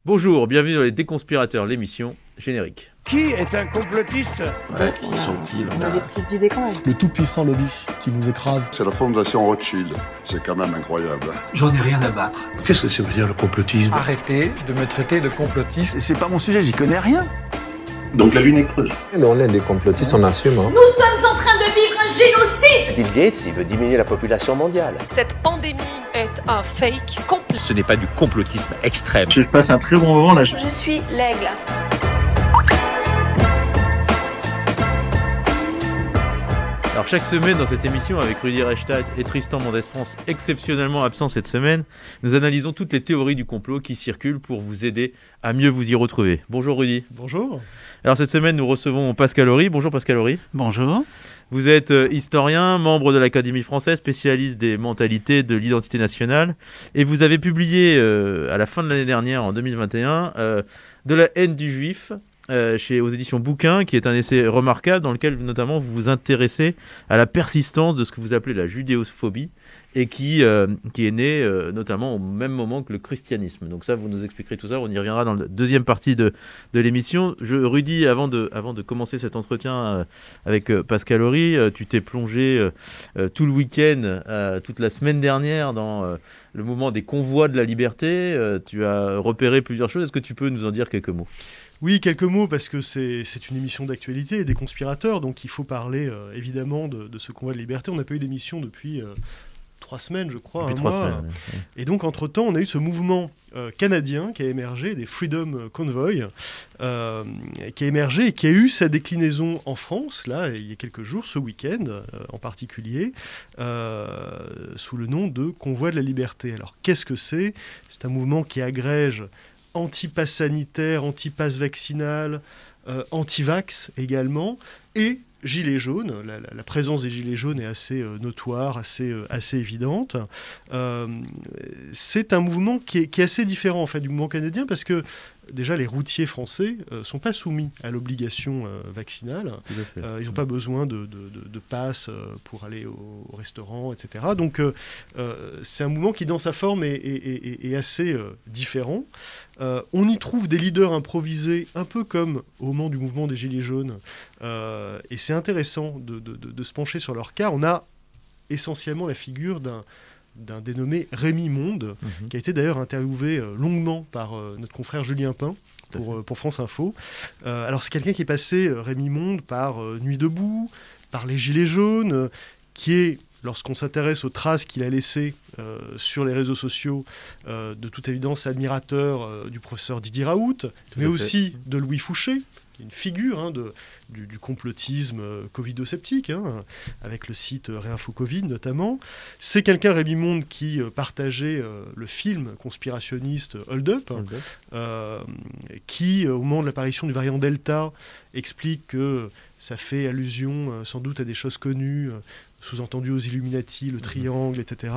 Bonjour, bienvenue dans les Déconspirateurs, l'émission générique. Qui est un complotiste? Ouais, qui sont-ils? On a des petites idées quand même. Le tout-puissant lobby qui nous écrase. C'est la fondation Rothschild. C'est quand même incroyable. J'en ai rien à battre. Qu'est-ce que ça veut dire le complotisme? Arrêtez de me traiter de complotiste. C'est pas mon sujet, j'y connais rien. Donc la lune est creuse. Nous, on est des complotistes, on assume. Nous sommes en train de vivre un génocide. Bill Gates, il veut diminuer la population mondiale. Cette pandémie est un fake complet. Ce n'est pas du complotisme extrême. Je passe un très bon moment là. Je suis l'aigle. Alors chaque semaine dans cette émission, avec Rudy Reichstadt et Tristan Mendès-France, exceptionnellement absents cette semaine, nous analysons toutes les théories du complot qui circulent pour vous aider à mieux vous y retrouver. Bonjour Rudy. Bonjour. Alors cette semaine, nous recevons Pascal Horry. Bonjour Pascal Horry. Bonjour. Vous êtes historien, membre de l'Académie française, spécialiste des mentalités de l'identité nationale. Et vous avez publié à la fin de l'année dernière, en 2021, De la haine du juif, aux éditions Bouquin, qui est un essai remarquable dans lequel notamment vous vous intéressez à la persistance de ce que vous appelez la judéophobie et qui est née notamment au même moment que le christianisme. Donc ça, vous nous expliquerez tout ça, on y reviendra dans la deuxième partie de l'émission. Rudy, avant de commencer cet entretien avec Pascal Horry, tu t'es plongé tout le week-end, toute la semaine dernière dans le mouvement des convois de la liberté. Tu as repéré plusieurs choses, est-ce que tu peux nous en dire quelques mots ? Oui, quelques mots, parce que c'est une émission d'actualité et des conspirateurs, donc il faut parler évidemment de ce convoi de liberté. On n'a pas eu d'émission depuis 3 semaines, je crois, depuis un 3 mois. semaines. Oui. Et donc, entre-temps, on a eu ce mouvement canadien qui a émergé, des Freedom Convoy, qui a émergé et qui a eu sa déclinaison en France, là, il y a quelques jours, ce week-end en particulier, sous le nom de Convoi de la liberté. Alors, qu'est-ce que c'est ? C'est un mouvement qui agrège anti-pass sanitaire, anti-pass vaccinal, anti-vax également, et gilets jaunes. La présence des gilets jaunes est assez notoire, assez évidente. C'est un mouvement qui est assez différent en fait, du mouvement canadien, parce que déjà, les routiers français ne sont pas soumis à l'obligation vaccinale. Ils n'ont pas besoin de passe pour aller au restaurant, etc. Donc, c'est un mouvement qui, dans sa forme, est assez différent. On y trouve des leaders improvisés, un peu comme au moment du mouvement des Gilets jaunes. Et c'est intéressant de se pencher sur leur cas. On a essentiellement la figure d'un dénommé Rémi Monde, qui a été d'ailleurs interviewé longuement par notre confrère Julien Pain pour France Info. Alors c'est quelqu'un qui est passé, Rémi Monde, par Nuit debout, par les Gilets jaunes, qui est, lorsqu'on s'intéresse aux traces qu'il a laissées sur les réseaux sociaux, de toute évidence admirateur du professeur Didier Raoult, mais aussi de Louis Fouché, qui est une figure du complotisme covido-sceptique, avec le site Réinfo Covid notamment. C'est quelqu'un, Rémi Monde, qui partageait le film conspirationniste Hold Up, qui, au moment de l'apparition du variant Delta, explique que ça fait allusion sans doute à des choses connues, sous-entendu aux Illuminati, le triangle, etc.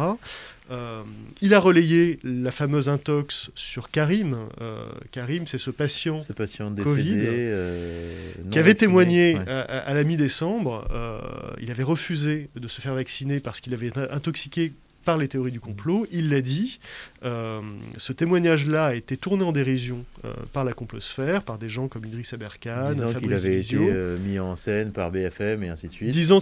Il a relayé la fameuse intox sur Karim. Karim, c'est ce patient décédé, Covid qui avait témoigné à la mi-décembre. Il avait refusé de se faire vacciner parce qu'il avait été intoxiqué par les théories du complot. Il l'a dit. Ce témoignage-là a été tourné en dérision par la complosphère, par des gens comme Idriss Aberkane, disant Fabrice qu'il avait Vizio, été mis en scène par BFM et ainsi de suite. Disant,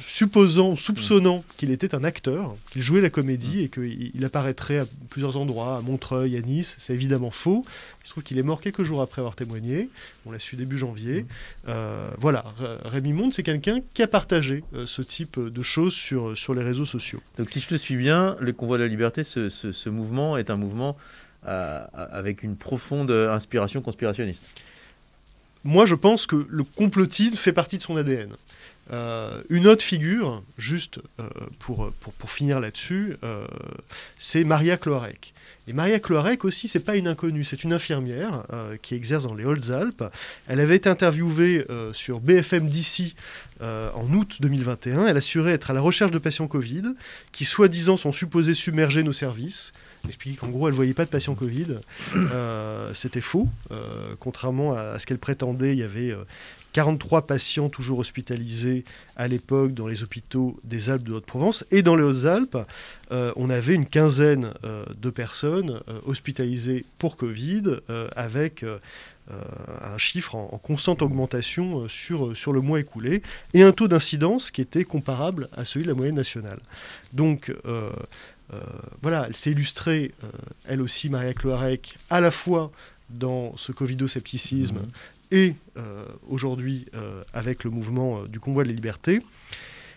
soupçonnant qu'il était un acteur, qu'il jouait la comédie et qu'il apparaîtrait à plusieurs endroits, à Montreuil, à Nice. C'est évidemment faux. Il se trouve qu'il est mort quelques jours après avoir témoigné. On l'a su début janvier. Voilà, Rémi Monde, c'est quelqu'un qui a partagé ce type de choses sur les réseaux sociaux. Donc si je te suis bien, le Convoi de la liberté, ce mouvement est un mouvement avec une profonde inspiration conspirationniste. Moi, je pense que le complotisme fait partie de son ADN. Une autre figure, juste pour finir là-dessus, c'est Maria Cloarec. Et Maria Cloarec aussi, c'est pas une inconnue, c'est une infirmière qui exerce dans les Hautes-Alpes. Elle avait été interviewée sur BFM d'ici en août 2021. Elle assurait être à la recherche de patients Covid qui, soi-disant, sont supposés submerger nos services. expliquait qu'en gros, elle ne voyait pas de patients Covid. C'était faux. Contrairement à ce qu'elle prétendait, il y avait 43 patients toujours hospitalisés à l'époque dans les hôpitaux des Alpes de Haute-Provence. Et dans les Hautes-Alpes, on avait une quinzaine de personnes hospitalisées pour Covid, avec un chiffre en constante augmentation sur le mois écoulé, et un taux d'incidence qui était comparable à celui de la moyenne nationale. Donc, voilà, elle s'est illustrée, elle aussi, Maria Cloarec, à la fois dans ce covidoscepticisme et aujourd'hui avec le mouvement du combat de la liberté.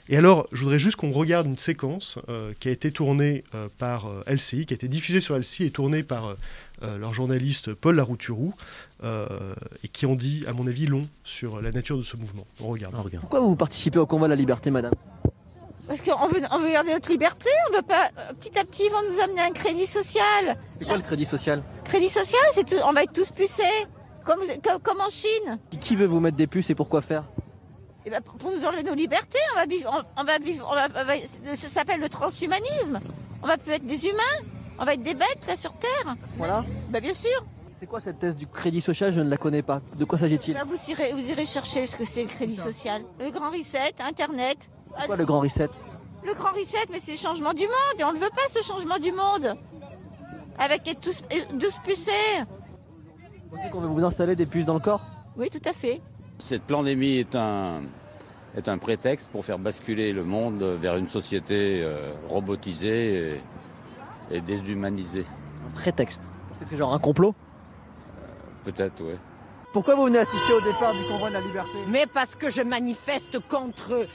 Et alors, je voudrais juste qu'on regarde une séquence qui a été tournée par LCI, qui a été diffusée sur LCI et tournée par leur journaliste Paul Larouturou, et qui en dit, à mon avis, long sur la nature de ce mouvement. On regarde. Pourquoi vous participez au combat de la liberté, madame ? Parce qu'on veut garder notre liberté, on veut pas. Petit à petit, ils vont nous amener un crédit social. C'est quoi le crédit social ? Crédit social, c'est tout, on va être tous pucés, comme en Chine. Qui veut vous mettre des puces et pourquoi faire ? Et ben pour nous enlever nos libertés, ça s'appelle le transhumanisme. On va plus être des humains, on va être des bêtes là sur Terre. Voilà. Ben bien sûr. C'est quoi cette thèse du crédit social ? Je ne la connais pas. De quoi s'agit-il ? Ben vous irez chercher ce que c'est le crédit social. Le grand reset, Internet. C'est quoi le grand reset ? Le grand reset, mais c'est le changement du monde et on ne veut pas ce changement du monde. Avec être tous pucés. Vous pensez qu'on veut vous installer des puces dans le corps ? Oui, tout à fait. Cette pandémie est un prétexte pour faire basculer le monde vers une société robotisée et déshumanisée. Un prétexte ? Vous pensez que c'est genre un complot ? Peut-être, oui. Pourquoi vous venez assister au départ du convoi de la liberté ? Mais parce que je manifeste contre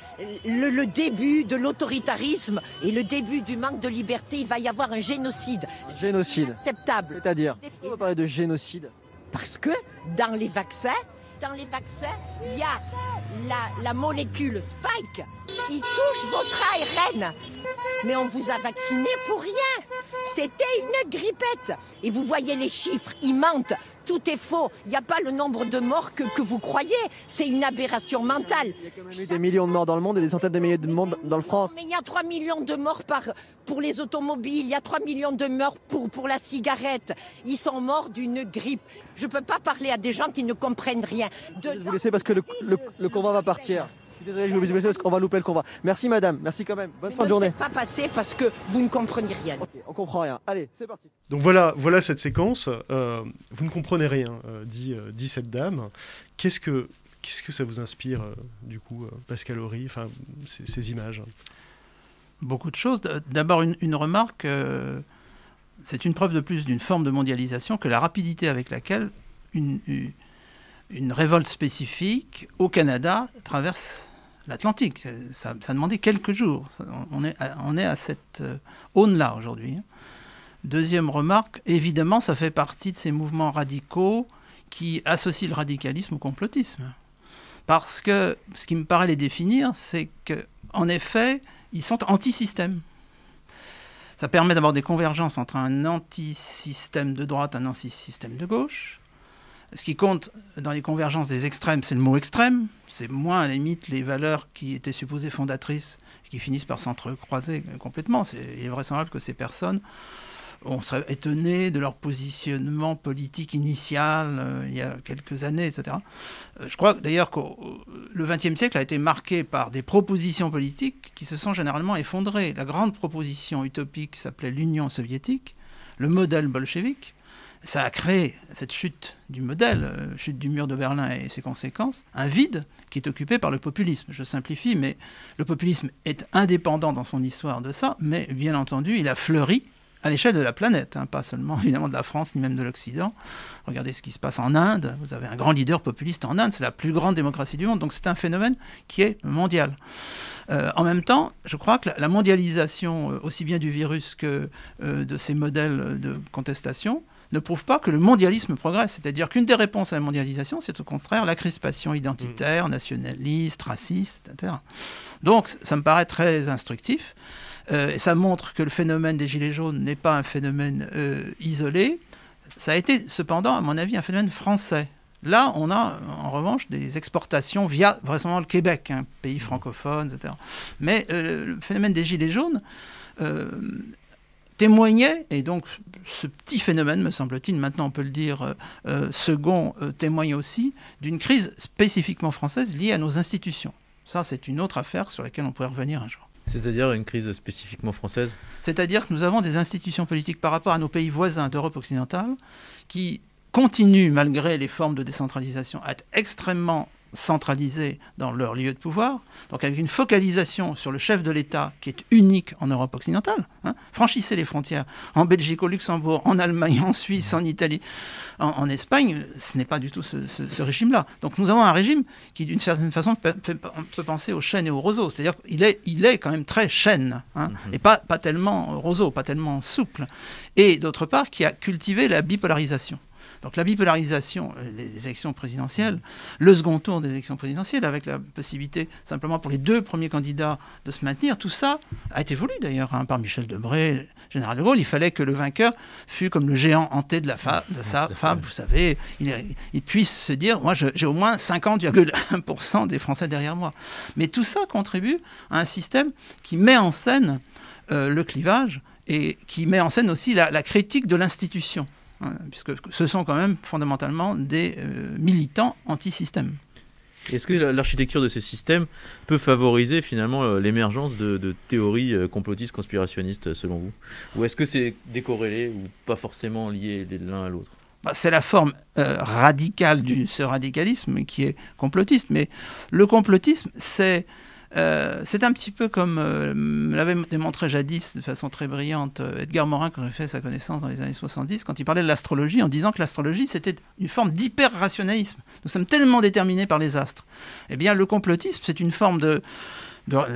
le début de l'autoritarisme et le début du manque de liberté. Il va y avoir un génocide. Génocide ? Acceptable. C'est-à-dire ? Pourquoi vous parlez de génocide ? Parce que dans les vaccins, il y a la molécule Spike. Il touche votre ARN. Mais on vous a vacciné pour rien. C'était une grippette. Et vous voyez les chiffres, ils mentent. Tout est faux. Il n'y a pas le nombre de morts que vous croyez. C'est une aberration mentale. Il y a quand même eu des millions de morts dans le monde et des centaines de milliers de morts dans le France. Mais il y a 3 millions de morts pour les automobiles. Il y a 3 millions de morts pour la cigarette. Ils sont morts d'une grippe. Je ne peux pas parler à des gens qui ne comprennent rien. Je vais vous laisser parce que le convoi va partir. Je suis désolé, je vais vous laisser parce qu'on va louper le convoi. Merci madame, merci quand même. Bonne fin de journée. Ne faites pas passer parce que vous ne comprenez rien. Okay, on comprend rien. Allez, c'est parti. Donc voilà cette séquence. Vous ne comprenez rien, dit cette dame. Qu'est-ce que ça vous inspire, du coup, Pascal Horry, enfin, ces images ? Beaucoup de choses. D'abord, une remarque. C'est une preuve de plus d'une forme de mondialisation que la rapidité avec laquelle une révolte spécifique au Canada traverse l'Atlantique. Ça demandait quelques jours. On est à cette aune-là aujourd'hui. Deuxième remarque, évidemment, ça fait partie de ces mouvements radicaux qui associent le radicalisme au complotisme. Parce que ce qui me paraît les définir, c'est qu'en effet, ils sont anti-système. Ça permet d'avoir des convergences entre un anti-système de droite et un anti-système de gauche. Ce qui compte dans les convergences des extrêmes, c'est le mot extrême. C'est moins, à la limite, les valeurs qui étaient supposées fondatrices, qui finissent par s'entrecroiser complètement. Il est vraisemblable que ces personnes, on serait étonné de leur positionnement politique initial il y a quelques années, etc. Je crois d'ailleurs que le XXe siècle a été marqué par des propositions politiques qui se sont généralement effondrées. La grande proposition utopique s'appelait l'Union soviétique, le modèle bolchevique. Ça a créé cette chute du modèle, chute du mur de Berlin et ses conséquences, un vide qui est occupé par le populisme. Je simplifie, mais le populisme est indépendant dans son histoire de ça, mais bien entendu, il a fleuri à l'échelle de la planète, pas seulement évidemment de la France, ni même de l'Occident. Regardez ce qui se passe en Inde. Vous avez un grand leader populiste en Inde, c'est la plus grande démocratie du monde, donc c'est un phénomène qui est mondial. En même temps, je crois que la mondialisation, aussi bien du virus que de ces modèles de contestation, ne prouve pas que le mondialisme progresse. C'est-à-dire qu'une des réponses à la mondialisation, c'est au contraire la crispation identitaire, nationaliste, raciste, etc. Donc, ça me paraît très instructif. Et ça montre que le phénomène des Gilets jaunes n'est pas un phénomène isolé. Ça a été, cependant, à mon avis, un phénomène français. Là, on a, en revanche, des exportations via, vraisemblablement, le Québec, un pays francophone, etc. Mais le phénomène des Gilets jaunes témoignait, et donc ce petit phénomène, me semble-t-il, maintenant on peut le dire, second, témoigne aussi d'une crise spécifiquement française liée à nos institutions. Ça, c'est une autre affaire sur laquelle on pourrait revenir un jour. C'est-à-dire une crise spécifiquement française? C'est-à-dire que nous avons des institutions politiques par rapport à nos pays voisins d'Europe occidentale qui continuent, malgré les formes de décentralisation, à être extrêmement centralisées dans leur lieu de pouvoir, donc avec une focalisation sur le chef de l'État qui est unique en Europe occidentale. Franchissez les frontières en Belgique, au Luxembourg, en Allemagne, en Suisse, en Italie, en Espagne, ce n'est pas du tout ce régime-là. Donc nous avons un régime qui, d'une certaine façon, on peut penser aux chênes et aux roseaux. C'est-à-dire qu'il est quand même très chêne, et pas tellement roseau, pas tellement souple. Et d'autre part, qui a cultivé la bipolarisation. Donc la bipolarisation, les élections présidentielles, le second tour des élections présidentielles, avec la possibilité simplement pour les 2 premiers candidats de se maintenir, tout ça a été voulu d'ailleurs par Michel Debré, le général de Gaulle. Il fallait que le vainqueur fût comme le géant hanté de sa fable, vous savez, il puisse se dire, moi j'ai au moins 50,1% des Français derrière moi. Mais tout ça contribue à un système qui met en scène le clivage et qui met en scène aussi la critique de l'institution. Puisque ce sont quand même fondamentalement des militants anti-système. Est-ce que l'architecture de ce système peut favoriser finalement l'émergence de théories complotistes, conspirationnistes, selon vous? Ou est-ce que c'est décorrélé ou pas forcément lié l'un à l'autre? C'est la forme radicale de ce radicalisme qui est complotiste. Mais le complotisme, c'est un petit peu comme l'avait démontré jadis de façon très brillante Edgar Morin quand j'ai fait sa connaissance dans les années 70, quand il parlait de l'astrologie en disant que l'astrologie c'était une forme d'hyper-rationalisme. Nous sommes tellement déterminés par les astres. Eh bien le complotisme c'est une forme de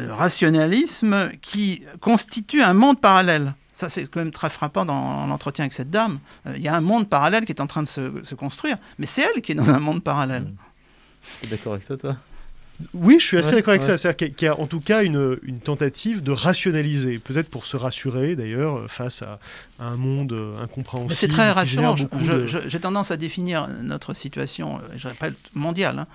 rationalisme qui constitue un monde parallèle. Ça, c'est quand même très frappant dans l'entretien avec cette dame. Il y a un monde parallèle qui est en train de se construire, mais c'est elle qui est dans un monde parallèle. Tu es d'accord avec ça, toi ? Oui, je suis assez d'accord avec ça. C'est-à-dire qu'il y a en tout cas une tentative de rationaliser, peut-être pour se rassurer d'ailleurs face à un monde incompréhensible. Mais c'est très rassurant. J'ai tendance à définir notre situation, je rappelle, mondiale,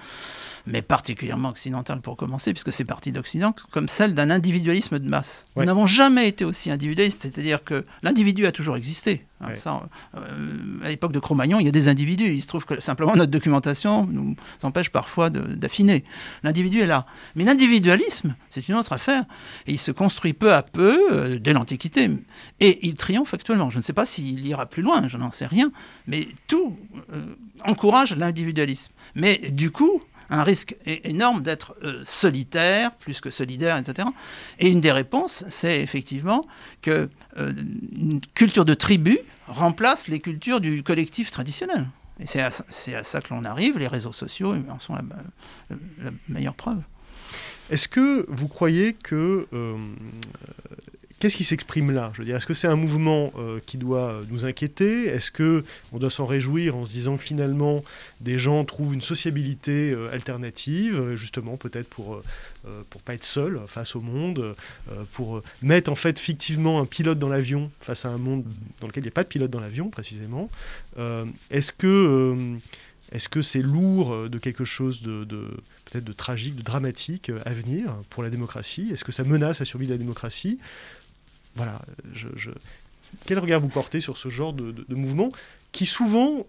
mais particulièrement occidentale pour commencer, puisque c'est parti d'Occident, comme celle d'un individualisme de masse. Ouais. Nous n'avons jamais été aussi individualistes, c'est-à-dire que l'individu a toujours existé. Ouais. Ça, à l'époque de Cro-Magnon, il y a des individus. Il se trouve que simplement notre documentation nous empêche parfois d'affiner. L'individu est là. Mais l'individualisme, c'est une autre affaire. Et il se construit peu à peu, dès l'Antiquité. Et il triomphe actuellement. Je ne sais pas s'il ira plus loin, je n'en sais rien. Mais tout encourage l'individualisme. Mais du coup, un risque énorme d'être solitaire, plus que solidaire, etc. Et une des réponses, c'est effectivement que une culture de tribu remplace les cultures du collectif traditionnel. Et c'est à ça que l'on arrive. Les réseaux sociaux en sont la meilleure preuve. Est-ce que vous croyez que... Qu'est-ce qui s'exprime là? Je veux dire, est-ce que c'est un mouvement qui doit nous inquiéter? Est-ce qu'on doit s'en réjouir en se disant que finalement des gens trouvent une sociabilité alternative, justement peut-être pour pas être seul face au monde, pour mettre en fait fictivement un pilote dans l'avion face à un monde dans lequel il n'y a pas de pilote dans l'avion précisément? Est-ce que c'est lourd de quelque chose peut-être de tragique, de dramatique à venir pour la démocratie? Est-ce que ça menace la survie de la démocratie? Voilà, quel regard vous portez sur ce genre de mouvements qui souvent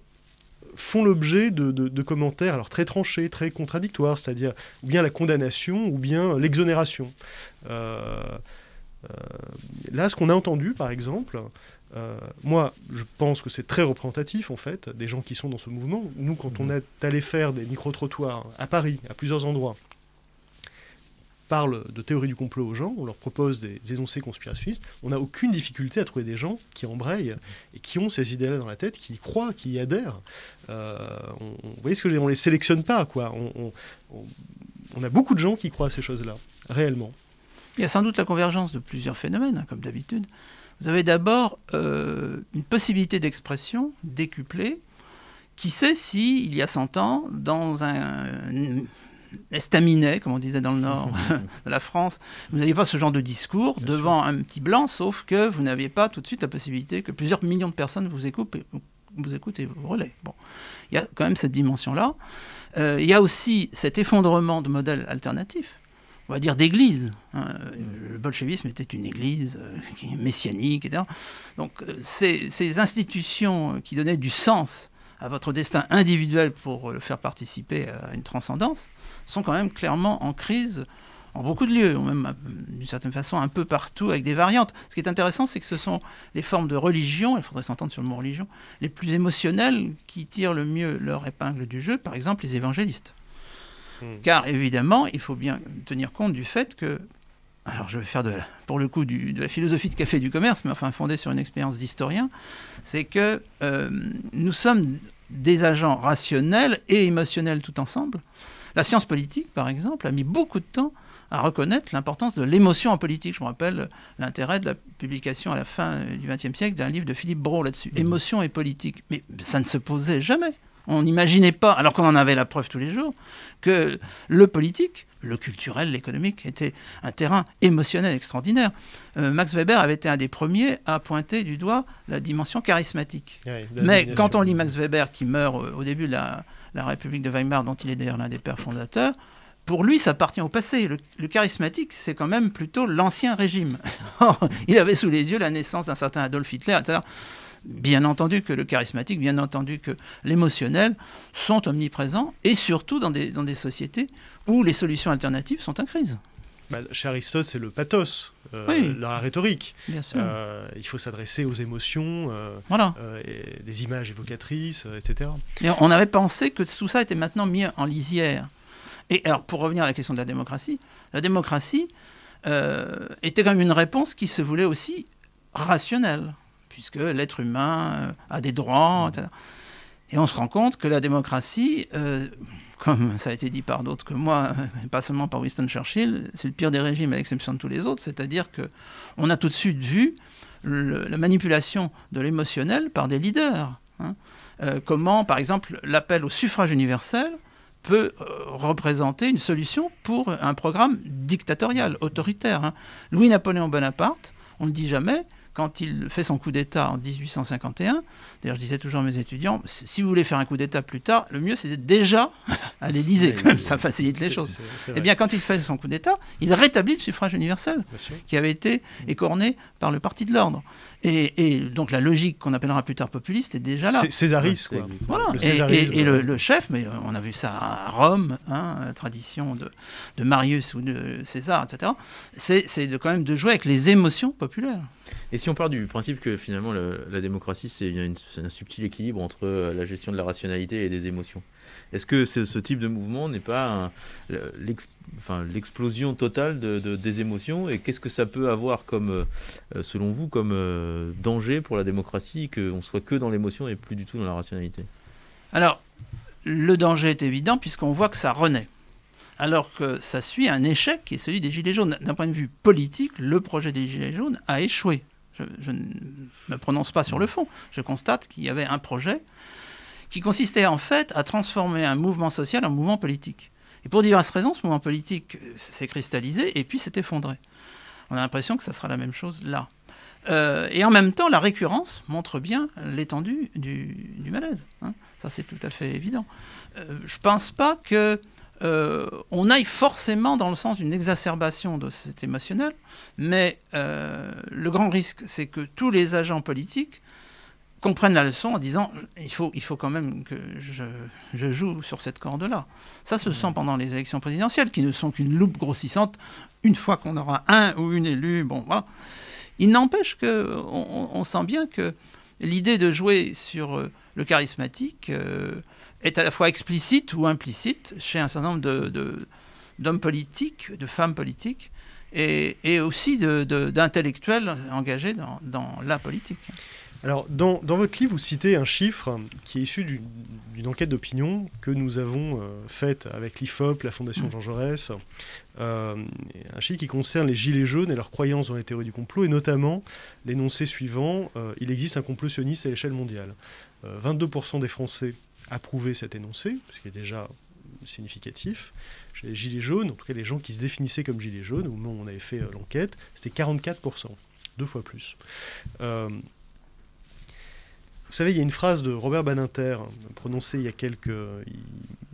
font l'objet de commentaires alors très tranchés, très contradictoires, c'est-à-dire ou bien la condamnation ou bien l'exonération. Là, ce qu'on a entendu, par exemple, moi, je pense que c'est très représentatif, en fait, des gens qui sont dans ce mouvement. Nous, quand on est allé faire des micro-trottoirs à Paris, à plusieurs endroits, parle de théorie du complot aux gens, on leur propose des énoncés conspirationnistes, on n'a aucune difficulté à trouver des gens qui embrayent et qui ont ces idées-là dans la tête, qui y croient, qui y adhèrent. Vous voyez ce que je veux dire? On les sélectionne pas, quoi. On a beaucoup de gens qui croient à ces choses-là, réellement. Il y a sans doute la convergence de plusieurs phénomènes, comme d'habitude. Vous avez d'abord une possibilité d'expression décuplée. Qui sait si, il y a 100 ans, dans un estaminet, comme on disait dans le nord de la France, vous n'aviez pas ce genre de discours devant un petit blanc, sauf que vous n'aviez pas tout de suite la possibilité que plusieurs millions de personnes vous écoutent et vous relaient. Bon. Il y a quand même cette dimension-là. Il y a aussi cet effondrement de modèles alternatifs. on va dire, d'église. Le bolchevisme était une église messianique, etc. Donc ces institutions qui donnaient du sens à votre destin individuel pour le faire participer à une transcendance sont quand même clairement en crise en beaucoup de lieux, ou même d'une certaine façon un peu partout avec des variantes. Ce qui est intéressant, c'est que ce sont les formes de religion, il faudrait s'entendre sur le mot religion, les plus émotionnelles qui tirent le mieux leur épingle du jeu, par exemple les évangélistes. Car évidemment, il faut bien tenir compte du fait que, alors je vais faire pour le coup de la philosophie de café du commerce, mais enfin fondée sur une expérience d'historien, c'est que nous sommes des agents rationnels et émotionnels tout ensemble. La science politique, par exemple, a mis beaucoup de temps à reconnaître l'importance de l'émotion en politique. Je me rappelle l'intérêt de la publication à la fin du XXe siècle d'un livre de Philippe Brault là-dessus, Émotion et politique. Mais ça ne se posait jamais. On n'imaginait pas, alors qu'on en avait la preuve tous les jours, que le politique, le culturel, l'économique, était un terrain émotionnel extraordinaire. Max Weber avait été un des premiers à pointer du doigt la dimension charismatique. Mais quand on lit Max Weber, qui meurt au début de la République de Weimar, dont il est d'ailleurs l'un des pères fondateurs, pour lui, ça appartient au passé. Le charismatique, c'est quand même plutôt l'ancien régime. Il avait sous les yeux la naissance d'un certain Adolf Hitler, etc. Bien entendu que le charismatique, bien entendu que l'émotionnel sont omniprésents, et surtout dans des sociétés où les solutions alternatives sont en crise. Chez Aristote, c'est le pathos, la rhétorique. Bien sûr. Il faut s'adresser aux émotions, et des images évocatrices, etc. Et on avait pensé que tout ça était maintenant mis en lisière. Et alors, pour revenir à la question de la démocratie était quand même une réponse qui se voulait aussi rationnelle, puisque l'être humain a des droits, etc. Et on se rend compte que la démocratie, comme ça a été dit par d'autres que moi, pas seulement par Winston Churchill, c'est le pire des régimes à l'exception de tous les autres, c'est-à-dire qu'on a tout de suite vu la manipulation de l'émotionnel par des leaders. Comment, par exemple, l'appel au suffrage universel peut représenter une solution pour un programme dictatorial, autoritaire. Louis-Napoléon Bonaparte, on ne le dit jamais, quand il fait son coup d'État en 1851, d'ailleurs je disais toujours à mes étudiants, si vous voulez faire un coup d'État plus tard, le mieux c'est d'être déjà à l'Élysée, ça facilite les choses. Eh bien quand il fait son coup d'État, il rétablit le suffrage universel, qui avait été écorné par le Parti de l'Ordre. Et donc la logique qu'on appellera plus tard populiste est déjà là. C'est césariste, quoi. Voilà. Et le chef, mais on a vu ça à Rome, la tradition de Marius ou de César, etc., c'est quand même de jouer avec les émotions populaires. Et si on part du principe que finalement la démocratie, c'est un subtil équilibre entre la gestion de la rationalité et des émotions, est-ce que ce type de mouvement n'est pas l'explosion totale des émotions, et qu'est-ce que ça peut avoir selon vous, comme danger pour la démocratie, qu'on soit que dans l'émotion et plus du tout dans la rationalité? Alors, le danger est évident puisqu'on voit que ça renaît. Alors que ça suit un échec qui est celui des Gilets jaunes. D'un point de vue politique, le projet des Gilets jaunes a échoué. Je ne me prononce pas sur le fond. Je constate qu'il y avait un projet qui consistait en fait à transformer un mouvement social en mouvement politique. Et pour diverses raisons, ce mouvement politique s'est cristallisé et puis s'est effondré. On a l'impression que ça sera la même chose là. Et en même temps, la récurrence montre bien l'étendue du malaise. Ça, c'est tout à fait évident. Je ne pense pas que on aille forcément dans le sens d'une exacerbation de cet émotionnel, mais le grand risque, c'est que tous les agents politiques comprennent la leçon en disant il faut quand même que je joue sur cette corde-là. Ça se sent pendant les élections présidentielles, qui ne sont qu'une loupe grossissante. Une fois qu'on aura un ou une élue, bon, voilà. Il n'empêche qu'on sent bien que l'idée de jouer sur le charismatique est à la fois explicite ou implicite chez un certain nombre d'hommes politiques, de femmes politiques, et aussi d'intellectuels engagés dans la politique. Alors, dans votre livre, vous citez un chiffre qui est issu d'une enquête d'opinion que nous avons faite avec l'IFOP, la Fondation Jean Jaurès, un chiffre qui concerne les Gilets jaunes et leurs croyances dans les théories du complot, et notamment l'énoncé suivant, il existe un complot sioniste à l'échelle mondiale. 22% des Français approuvaient cet énoncé, ce qui est déjà significatif. Chez les Gilets jaunes, en tout cas les gens qui se définissaient comme Gilets jaunes, au moment où on avait fait l'enquête, c'était 44%, 2 fois plus. Vous savez, il y a une phrase de Robert Badinter, prononcée il y a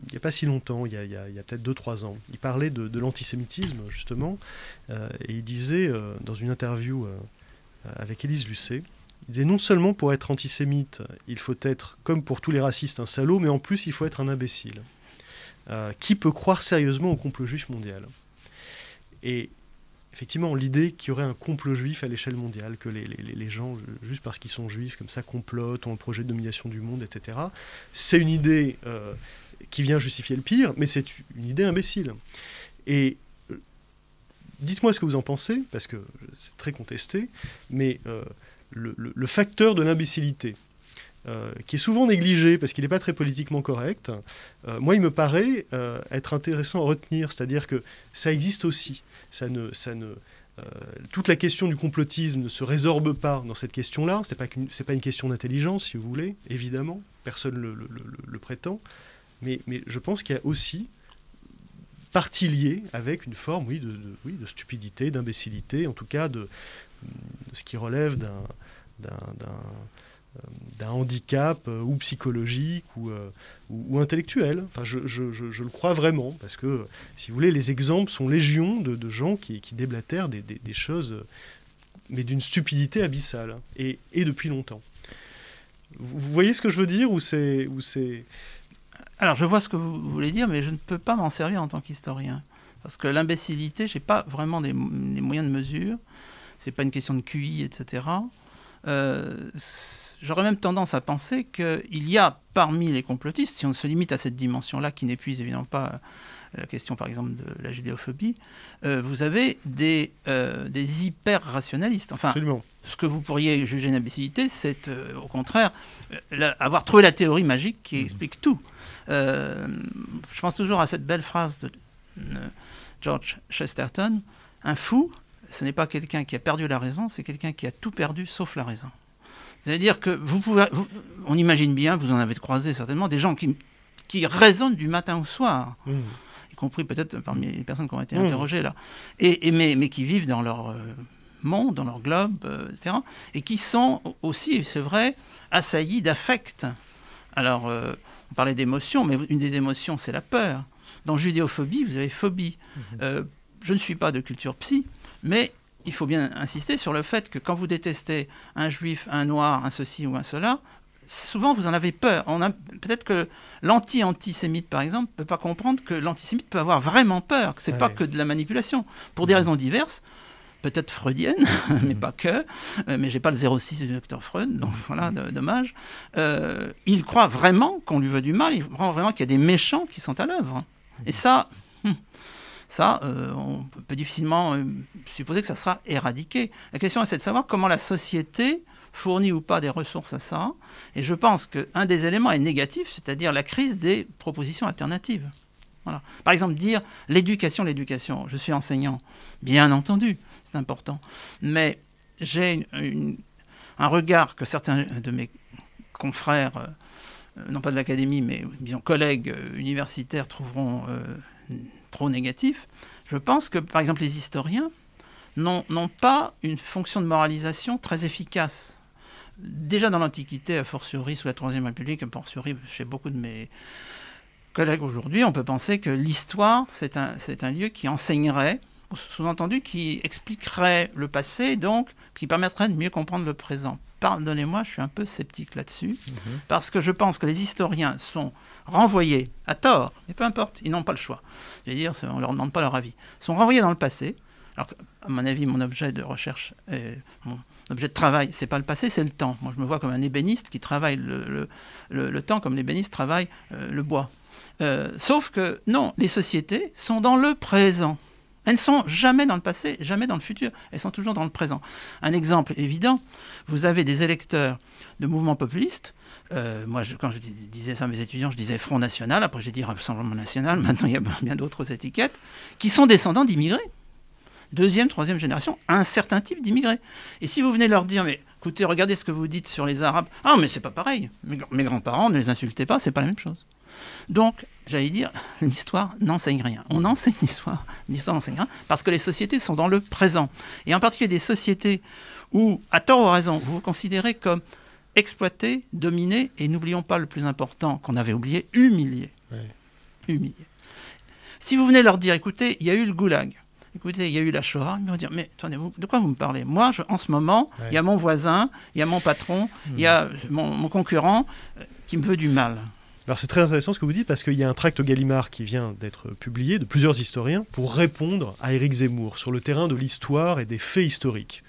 il n'y a pas si longtemps, il y a peut-être 2-3 ans. Il parlait de l'antisémitisme, justement, et il disait, dans une interview avec Élise Lucet, il disait non seulement pour être antisémite, il faut être, comme pour tous les racistes, un salaud, mais en plus il faut être un imbécile. Qui peut croire sérieusement au complot juif mondial ? Et effectivement, l'idée qu'il y aurait un complot juif à l'échelle mondiale, que les gens, juste parce qu'ils sont juifs, comme ça, complotent, ont un projet de domination du monde, etc., c'est une idée qui vient justifier le pire, mais c'est une idée imbécile. Et dites-moi ce que vous en pensez, parce que c'est très contesté, mais le facteur de l'imbécilité, qui est souvent négligé parce qu'il n'est pas très politiquement correct, moi il me paraît être intéressant à retenir, c'est-à-dire que ça existe aussi. Toute la question du complotisme ne se résorbe pas dans cette question-là, c'est pas une question d'intelligence, si vous voulez, évidemment, personne le prétend, mais je pense qu'il y a aussi partie liée avec une forme de stupidité, d'imbécilité, en tout cas de ce qui relève d'un handicap ou psychologique ou intellectuel. Enfin, je le crois vraiment, parce que, si vous voulez, les exemples sont légion de gens qui déblatèrent des choses, mais d'une stupidité abyssale, et depuis longtemps. Vous voyez ce que je veux dire, ou c'est... Alors, je vois ce que vous voulez dire, mais je ne peux pas m'en servir en tant qu'historien. Parce que l'imbécilité, je n'ai pas vraiment des moyens de mesure. Ce n'est pas une question de QI, etc. J'aurais même tendance à penser qu'il y a parmi les complotistes, si on se limite à cette dimension-là, qui n'épuise évidemment pas la question par exemple de la judéophobie, vous avez des hyper-rationalistes. Enfin, absolument. Ce que vous pourriez juger une imbécilité, c'est au contraire avoir trouvé la théorie magique qui explique tout. Je pense toujours à cette belle phrase de George Chesterton: un fou, ce n'est pas quelqu'un qui a perdu la raison, c'est quelqu'un qui a tout perdu sauf la raison. C'est-à-dire que on imagine bien, vous en avez croisé certainement, des gens qui raisonnent du matin au soir, y compris peut-être parmi les personnes qui ont été interrogées là, mais qui vivent dans leur monde, dans leur globe, etc., et qui sont aussi, c'est vrai, assaillis d'affect. Alors, on parlait d'émotions, mais une des émotions, c'est la peur. Dans judéophobie, vous avez phobie. Je ne suis pas de culture psy, mais il faut bien insister sur le fait que quand vous détestez un juif, un noir, un ceci ou un cela, souvent vous en avez peur. Peut-être que l'antisémite, par exemple, ne peut pas comprendre que l'antisémite peut avoir vraiment peur, que ce n'est pas que de la manipulation. Pour des raisons diverses, peut-être freudiennes, mais pas que. Mais je n'ai pas le 06 du docteur Freud, donc voilà, dommage. Il croit vraiment qu'on lui veut du mal, il croit vraiment qu'il y a des méchants qui sont à l'œuvre. Et ça, on peut difficilement supposer que ça sera éradiqué. La question, c'est de savoir comment la société fournit ou pas des ressources à ça. Et je pense qu'un des éléments est négatif, c'est-à-dire la crise des propositions alternatives. Voilà. Par exemple, dire l'éducation. Je suis enseignant, bien entendu, c'est important. Mais j'ai un regard que certains de mes confrères, non pas de l'académie, mais disons collègues universitaires, trouveront trop négatif. Je pense que, par exemple, les historiens n'ont pas une fonction de moralisation très efficace. Déjà dans l'Antiquité, a fortiori sous la Troisième République, a fortiori chez beaucoup de mes collègues aujourd'hui, on peut penser que l'histoire, c'est un lieu qui enseignerait, sous-entendu qui expliquerait le passé, donc qui permettrait de mieux comprendre le présent. Pardonnez-moi, je suis un peu sceptique là-dessus, parce que je pense que les historiens sont renvoyés, à tort, mais peu importe, ils n'ont pas le choix. Je veux dire, on ne leur demande pas leur avis. Ils sont renvoyés dans le passé, alors à mon avis, mon objet de recherche, mon objet de travail, c'est pas le passé, c'est le temps. Moi, je me vois comme un ébéniste qui travaille le temps comme l'ébéniste travaille le bois. Sauf que, non, les sociétés sont dans le présent. Elles ne sont jamais dans le passé, jamais dans le futur. Elles sont toujours dans le présent. Un exemple évident, vous avez des électeurs de mouvements populistes. Moi, quand je disais ça à mes étudiants, je disais Front National. Après, j'ai dit Rassemblement National. Maintenant, il y a bien d'autres étiquettes qui sont descendants d'immigrés. Deuxième, troisième génération, un certain type d'immigrés. Et si vous venez leur dire, mais écoutez, regardez ce que vous dites sur les Arabes. Ah, mais c'est pas pareil. Mes grands-parents, ne les insultez pas, c'est pas la même chose. Donc, j'allais dire, l'histoire n'enseigne rien. On enseigne l'histoire n'enseigne rien, parce que les sociétés sont dans le présent. Et en particulier des sociétés où, à tort ou à raison, vous vous considérez comme exploité, dominé, et n'oublions pas le plus important qu'on avait oublié, humilié. Ouais. humiliés. Si vous venez leur dire, écoutez, il y a eu le goulag, écoutez, il y a eu la Shoah, ils vont dire, mais attendez, de quoi vous me parlez? Moi, en ce moment, il y a mon voisin, il y a mon patron, il y a mon concurrent qui me veut du mal. Alors c'est très intéressant ce que vous dites, parce qu'il y a un tract Gallimard qui vient d'être publié de plusieurs historiens pour répondre à Éric Zemmour sur le terrain de l'histoire et des faits historiques.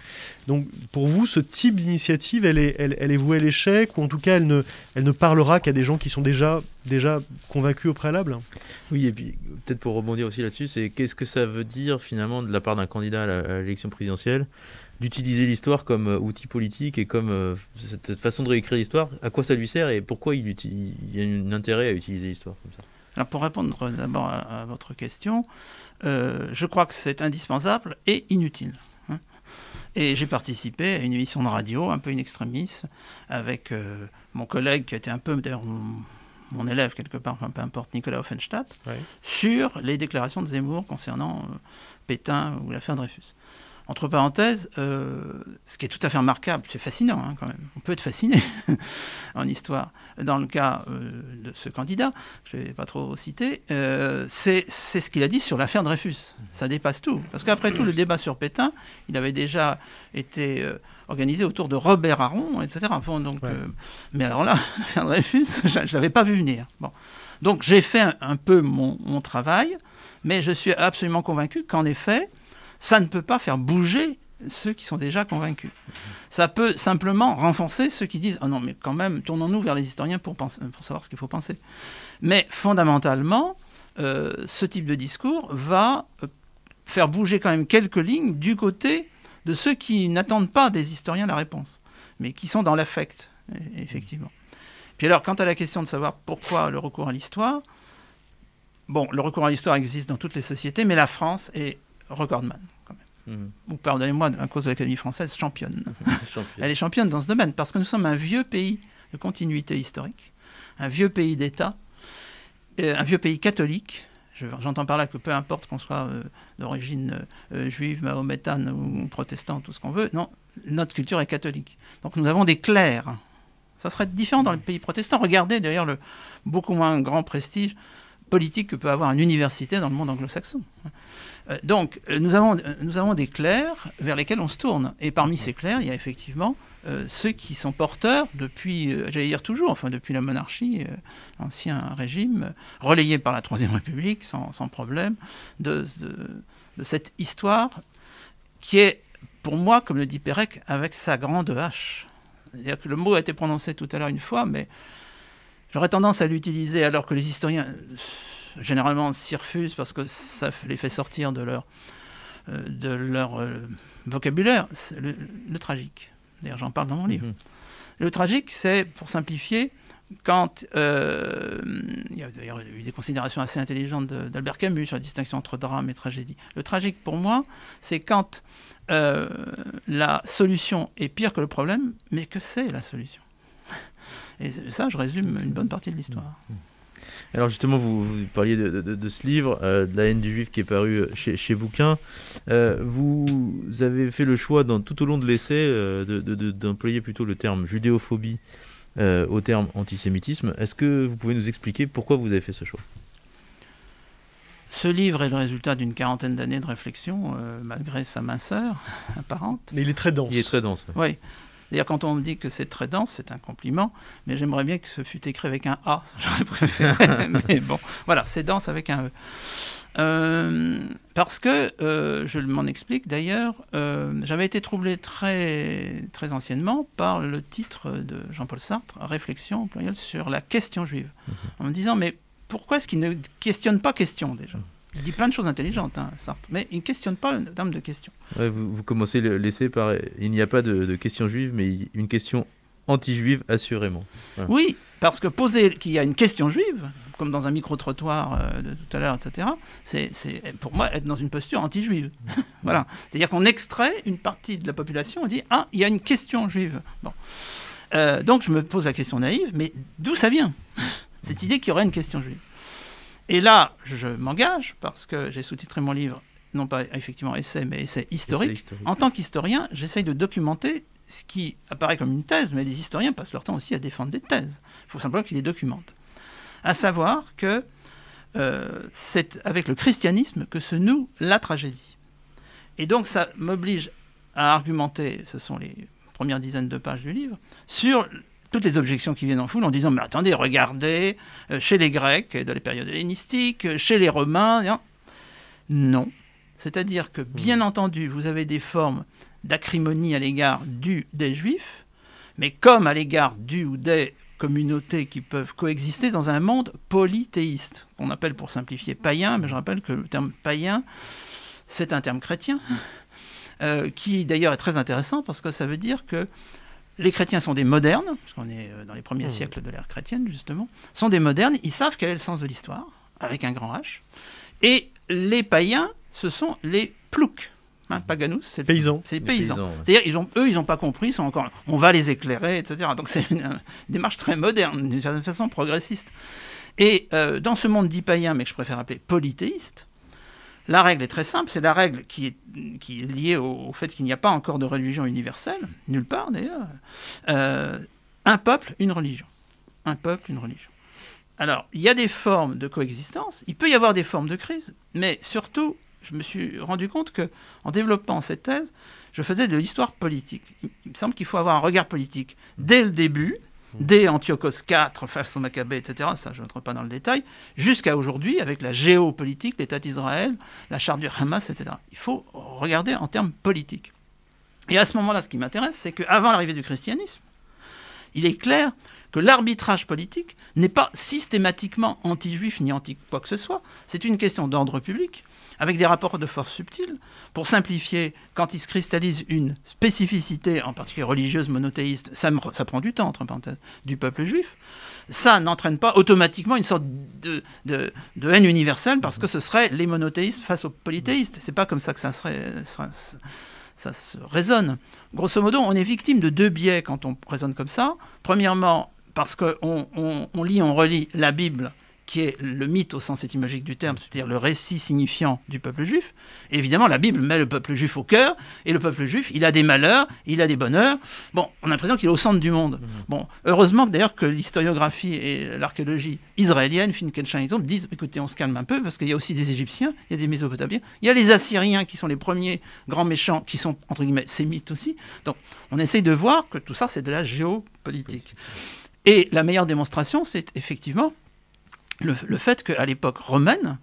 Donc pour vous, ce type d'initiative, elle est vouée à l'échec, ou en tout cas elle ne parlera qu'à des gens qui sont déjà convaincus au préalable? Oui, et puis peut-être pour rebondir aussi là-dessus, c'est qu'est-ce que ça veut dire finalement de la part d'un candidat à l'élection présidentielle d'utiliser l'histoire comme outil politique et comme cette façon de réécrire l'histoire, à quoi ça lui sert et pourquoi il y a un intérêt à utiliser l'histoire comme ça? Alors pour répondre d'abord à votre question, je crois que c'est indispensable et inutile. Et j'ai participé à une émission de radio, un peu in extremis, avec mon collègue qui était un peu, d'ailleurs mon élève quelque part, enfin, peu importe, Nicolas Offenstadt, sur les déclarations de Zemmour concernant Pétain ou l'affaire Dreyfus. Entre parenthèses, ce qui est tout à fait remarquable, c'est fascinant quand même, on peut être fasciné en histoire. Dans le cas de ce candidat, je ne vais pas trop citer, c'est ce qu'il a dit sur l'affaire Dreyfus. Ça dépasse tout. Parce qu'après tout, le débat sur Pétain, il avait déjà été organisé autour de Robert Aron, etc. Bon, donc, mais alors là, l'affaire Dreyfus, je ne l'avais pas vu venir. Bon. Donc j'ai fait un peu mon travail, mais je suis absolument convaincu qu'en effet, ça ne peut pas faire bouger ceux qui sont déjà convaincus. Ça peut simplement renforcer ceux qui disent « Ah non, mais quand même, tournons-nous vers les historiens pour savoir ce qu'il faut penser ». Mais fondamentalement, ce type de discours va faire bouger quand même quelques lignes du côté de ceux qui n'attendent pas des historiens la réponse, mais qui sont dans l'affect, effectivement. Puis alors, quant à la question de savoir pourquoi le recours à l'histoire, bon, le recours à l'histoire existe dans toutes les sociétés, mais la France est recordman, quand même. Ou pardonnez-moi, à cause de l'Académie française, championne. Elle est championne dans ce domaine, parce que nous sommes un vieux pays de continuité historique, un vieux pays d'État, un vieux pays catholique. J'entends par là que peu importe qu'on soit d'origine juive, mahométane ou protestante, tout ce qu'on veut, non, notre culture est catholique. Donc nous avons des clercs. Ça serait différent dans les pays protestants. Regardez d'ailleurs le beaucoup moins grand prestige politique que peut avoir une université dans le monde anglo-saxon. Donc, nous avons des clercs vers lesquels on se tourne. Et parmi ces clercs, il y a effectivement ceux qui sont porteurs depuis, j'allais dire toujours, enfin depuis la monarchie, l'ancien régime, relayé par la Troisième République, sans problème, de cette histoire qui est, pour moi, comme le dit Pérec, avec sa grande H. C'est-à-dire que le mot a été prononcé tout à l'heure une fois, mais j'aurais tendance à l'utiliser alors que les historiens généralement s'y refusent parce que ça les fait sortir de leur vocabulaire. C'est le tragique. D'ailleurs, j'en parle dans mon livre. Le tragique, c'est, pour simplifier, quand il y a d'ailleurs eu des considérations assez intelligentes d'Albert Camus sur la distinction entre drame et tragédie. Le tragique, pour moi, c'est quand la solution est pire que le problème, mais que c'est la solution. Et ça, je résume une bonne partie de l'histoire. Alors justement, vous parliez de ce livre, de la haine du juif qui est paru chez Bouquin. Vous avez fait le choix, tout au long de l'essai, d'employer plutôt le terme judéophobie au terme antisémitisme. Est-ce que vous pouvez nous expliquer pourquoi vous avez fait ce choix? Ce livre est le résultat d'une 40aine d'années de réflexion, malgré sa minceur apparente. Mais il est très dense. Il est très dense. Oui. D'ailleurs, quand on me dit que c'est très dense, c'est un compliment, mais j'aimerais bien que ce fût écrit avec un A, j'aurais préféré. Mais bon, voilà, c'est dense avec un E. Parce que, je m'en explique d'ailleurs, j'avais été troublé très, très anciennement par le titre de Jean-Paul Sartre, Réflexion au pluriel sur la question juive, en me disant, mais pourquoi est-ce qu'il ne questionne pas question déjà? Il dit plein de choses intelligentes, Sartre, mais il ne questionne pas le terme de question. Ouais, vous commencez l'essai par « Il n'y a pas de question juive, mais une question anti-juive, assurément. » Voilà. Oui, parce que poser qu'il y a une question juive, comme dans un micro-trottoir de tout à l'heure, etc., c'est pour moi être dans une posture anti-juive. Voilà. C'est-à-dire qu'on extrait une partie de la population, on dit « Ah, il y a une question juive. » Bon. Donc je me pose la question naïve, mais d'où ça vient, cette idée qu'il y aurait une question juive? Et là, je m'engage, parce que j'ai sous-titré mon livre, non pas effectivement essai, mais essai historique. En tant qu'historien, j'essaye de documenter ce qui apparaît comme une thèse, mais les historiens passent leur temps aussi à défendre des thèses. Il faut simplement qu'ils les documentent. À savoir que c'est avec le christianisme que se noue la tragédie. Et donc ça m'oblige à argumenter, ce sont les premières dizaines de pages du livre, sur toutes les objections qui viennent en foule en disant « Mais attendez, regardez, chez les Grecs, de la période hellénistique, chez les Romains... » Non. C'est-à-dire que, bien entendu, vous avez des formes d'acrimonie à l'égard des Juifs, mais comme à l'égard du ou des communautés qui peuvent coexister dans un monde polythéiste, qu'on appelle pour simplifier païen, mais je rappelle que le terme païen, c'est un terme chrétien, qui d'ailleurs est très intéressant parce que ça veut dire que les chrétiens sont des modernes, parce qu'on est dans les premiers siècles de l'ère chrétienne, justement, sont des modernes, ils savent quel est le sens de l'histoire, avec un grand H, et les païens, ce sont les ploucs. Paganus, c'est paysans. C'est les paysans. C'est-à-dire, ils n'ont pas compris, on va les éclairer, etc. Donc c'est une démarche très moderne, d'une certaine façon progressiste. Et dans ce monde dit païen, mais que je préfère appeler polythéiste, la règle est très simple, c'est la règle qui est liée au fait qu'il n'y a pas encore de religion universelle, nulle part d'ailleurs. Un peuple, une religion. Un peuple, une religion. Alors, il y a des formes de coexistence, il peut y avoir des formes de crise, mais surtout, je me suis rendu compte qu'en développant cette thèse, je faisais de l'histoire politique. Il me semble qu'il faut avoir un regard politique dès le début, dès Antiochos IV face aux Maccabées, etc., ça je n'entre pas dans le détail, jusqu'à aujourd'hui avec la géopolitique, l'État d'Israël, la charte du Hamas, etc. Il faut regarder en termes politiques. Et à ce moment-là, ce qui m'intéresse, c'est qu'avant l'arrivée du christianisme, il est clair que l'arbitrage politique n'est pas systématiquement anti-juif ni anti-quoi que ce soit. C'est une question d'ordre public, avec des rapports de force subtils. Pour simplifier, quand il se cristallise une spécificité, en particulier religieuse monothéiste, ça prend du temps, entre parenthèses, du peuple juif, ça n'entraîne pas automatiquement une sorte de haine universelle, parce que ce serait les monothéistes face aux polythéistes. C'est pas comme ça que ça se raisonne. Grosso modo, on est victime de deux biais quand on raisonne comme ça. Premièrement, parce qu'on on relit la Bible, qui est le mythe au sens étymologique du terme, c'est-à-dire le récit signifiant du peuple juif. Et évidemment, la Bible met le peuple juif au cœur, et le peuple juif, il a des malheurs, il a des bonheurs. Bon, on a l'impression qu'il est au centre du monde. Bon, heureusement d'ailleurs que l'historiographie et l'archéologie israélienne, Finkelstein, exemple, disent, écoutez, on se calme un peu, parce qu'il y a aussi des Égyptiens, il y a des Mésopotamiens, il y a les Assyriens qui sont les premiers grands méchants, qui sont, entre guillemets, sémites aussi. Donc, on essaye de voir que tout ça, c'est de la géopolitique. Et la meilleure démonstration, c'est effectivement le fait qu'à l'époque romaine,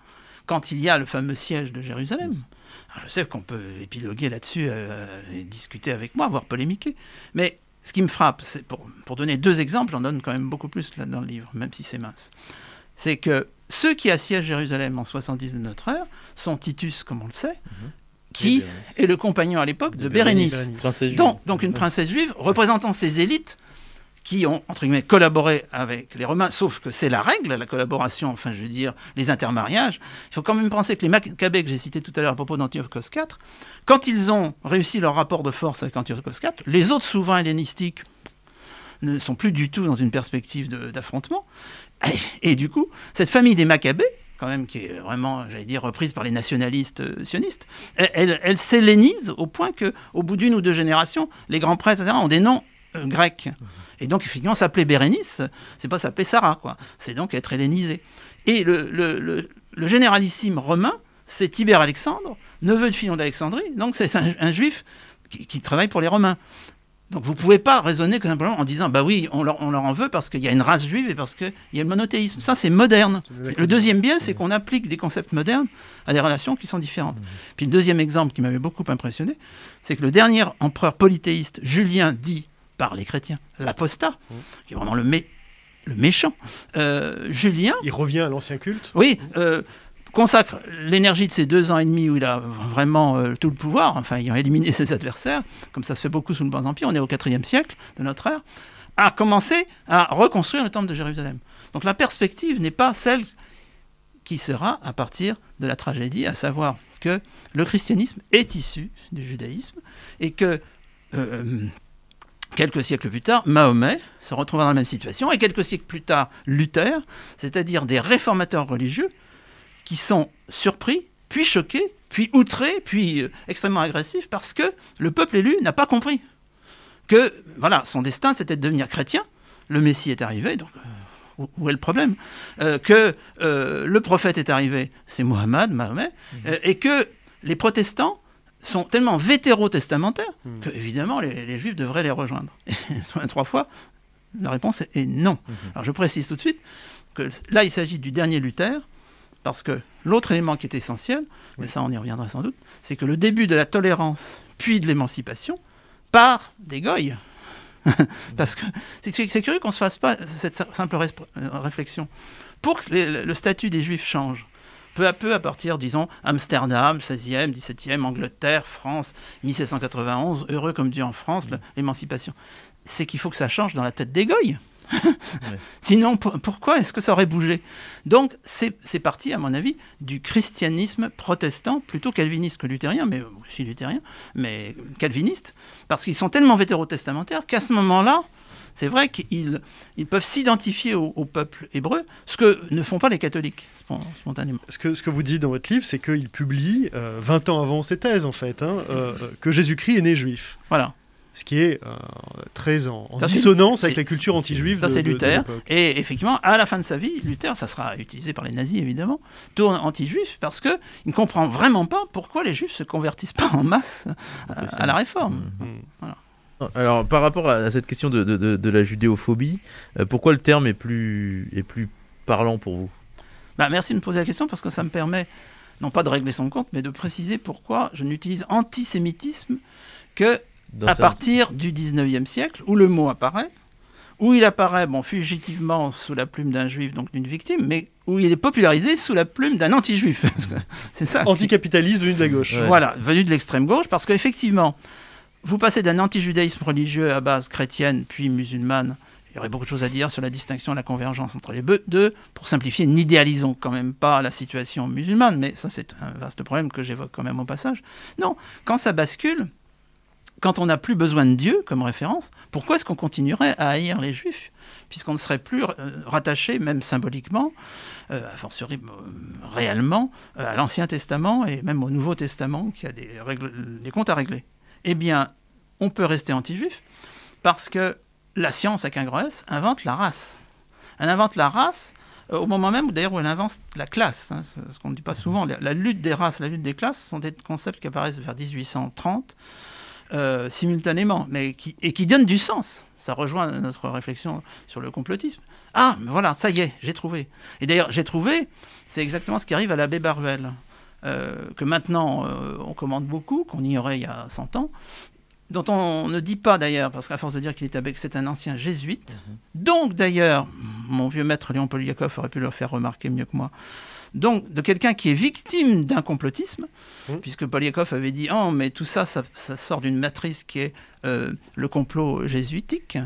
quand il y a le fameux siège de Jérusalem, je sais qu'on peut épiloguer là-dessus et discuter avec moi, voire polémiquer, mais ce qui me frappe, c'est pour donner deux exemples, j'en donne quand même beaucoup plus là dans le livre, même si c'est mince, c'est que ceux qui assiègent Jérusalem en 70 de notre ère sont Titus, comme on le sait, qui est le compagnon à l'époque de Bérénice. Donc une princesse juive représentant ces élites qui ont, entre guillemets, collaboré avec les Romains, sauf que c'est la règle, la collaboration, enfin, je veux dire, les intermariages. Il faut quand même penser que les Maccabées que j'ai cités tout à l'heure à propos d'Antiochos IV, quand ils ont réussi leur rapport de force avec Antiochos IV, les autres souverains hellénistiques ne sont plus du tout dans une perspective d'affrontement. Et du coup, cette famille des Maccabées, quand même, qui est vraiment, j'allais dire, reprise par les nationalistes sionistes, elle s'hellénise au point qu'au bout d'une ou deux générations, les grands prêtres, etc., ont des noms grecs. Et donc, effectivement, s'appeler Bérénice, c'est pas s'appeler Sarah, quoi. C'est donc être hellénisé. Et le généralissime romain, c'est Tibère Alexandre, neveu de Philon d'Alexandrie, donc c'est un juif qui travaille pour les Romains. Donc vous ne pouvez pas raisonner que simplement en disant bah oui, on leur en veut parce qu'il y a une race juive et parce qu'il y a le monothéisme. Ça, c'est moderne. Le deuxième biais, c'est qu'on applique des concepts modernes à des relations qui sont différentes. Puis le deuxième exemple qui m'avait beaucoup impressionné, c'est que le dernier empereur polythéiste, Julien, dit par les chrétiens, l'apostat, qui est vraiment le méchant, Julien... Il revient à l'ancien culte. Oui, consacre l'énergie de ces 2 ans et demi où il a vraiment tout le pouvoir, enfin ayant éliminé ses adversaires, comme ça se fait beaucoup sous le Byzantin, on est au IVe siècle de notre ère, à commencer à reconstruire le temple de Jérusalem. Donc la perspective n'est pas celle qui sera à partir de la tragédie, à savoir que le christianisme est issu du judaïsme et que... quelques siècles plus tard, Mahomet se retrouvera dans la même situation, et quelques siècles plus tard, Luther, c'est-à-dire des réformateurs religieux qui sont surpris, puis choqués, puis outrés, puis extrêmement agressifs, parce que le peuple élu n'a pas compris que voilà, son destin, c'était de devenir chrétien. Le Messie est arrivé, donc où est le problème, que le prophète est arrivé, c'est Mahomet, et que les protestants sont tellement vétérotestamentaires que, évidemment, les juifs devraient les rejoindre. Et 3 fois, la réponse est non. Alors je précise tout de suite que là, il s'agit du dernier Luther, parce que l'autre élément qui est essentiel, mais ça on y reviendra sans doute, c'est que le début de la tolérance, puis de l'émancipation, part des goïs. Parce que c'est curieux qu'on ne se fasse pas cette simple réflexion. Pour que le statut des juifs change, peu à peu, à partir, disons, Amsterdam, 16e, 17e, Angleterre, France, 1791, heureux comme Dieu en France, l'émancipation, c'est qu'il faut que ça change dans la tête des goïs. Sinon, pourquoi est-ce que ça aurait bougé? Donc, c'est parti, à mon avis, du christianisme protestant, plutôt calviniste que luthérien, mais aussi luthérien, mais calviniste, parce qu'ils sont tellement vétérotestamentaires qu'à ce moment-là, c'est vrai qu'ils peuvent s'identifier au peuple hébreu, ce que ne font pas les catholiques, spontanément. Ce que vous dites dans votre livre, c'est qu'il publie, 20 ans avant ses thèses, en fait, que Jésus-Christ est né juif. Voilà. Ce qui est très en dissonance avec la culture anti-juive. Ça, c'est Luther. Et effectivement, à la fin de sa vie, Luther, ça sera utilisé par les nazis, évidemment, tourne anti-juif parce qu'il ne comprend vraiment pas pourquoi les juifs ne se convertissent pas en masse à la réforme. Voilà. Alors, par rapport à cette question de la judéophobie, pourquoi le terme est plus parlant pour vous? Merci de me poser la question, parce que ça me permet, non pas de régler son compte, mais de préciser pourquoi je n'utilise antisémitisme que à partir du 19e siècle, où le mot apparaît, où il apparaît fugitivement sous la plume d'un juif, donc d'une victime, mais où il est popularisé sous la plume d'un anti-juif. C'est ça. Anticapitaliste venu de la gauche. Ouais. Voilà, venu de l'extrême gauche, parce qu'effectivement, vous passez d'un anti-judaïsme religieux à base chrétienne, puis musulmane. Il y aurait beaucoup de choses à dire sur la distinction et la convergence entre les deux. Pour simplifier, n'idéalisons quand même pas la situation musulmane, mais ça c'est un vaste problème que j'évoque quand même au passage. Non, quand ça bascule, quand on n'a plus besoin de Dieu comme référence, pourquoi est-ce qu'on continuerait à haïr les Juifs, puisqu'on ne serait plus rattaché, même symboliquement, a fortiori réellement, à l'Ancien Testament et même au Nouveau Testament, qui a des comptes à régler? Eh bien, on peut rester anti-juif, parce que la science, avec un grand S, invente la race. Elle invente la race au moment même d'ailleurs où elle invente la classe. Ce qu'on ne dit pas souvent. La lutte des races, la lutte des classes sont des concepts qui apparaissent vers 1830, simultanément, et qui donnent du sens. Ça rejoint notre réflexion sur le complotisme. Ah, mais voilà, ça y est, j'ai trouvé. Et d'ailleurs, j'ai trouvé, c'est exactement ce qui arrive à l'abbé Baruel, que maintenant on commande beaucoup, qu'on ignorait il y a 100 ans, dont on ne dit pas d'ailleurs, parce qu'à force de dire qu'il est abbé, c'est un ancien jésuite. Donc d'ailleurs, mon vieux maître Léon Poliakov aurait pu le faire remarquer mieux que moi, donc de quelqu'un qui est victime d'un complotisme, puisque Poliakov avait dit « Oh, mais tout ça, ça sort d'une matrice qui est le complot jésuitique ».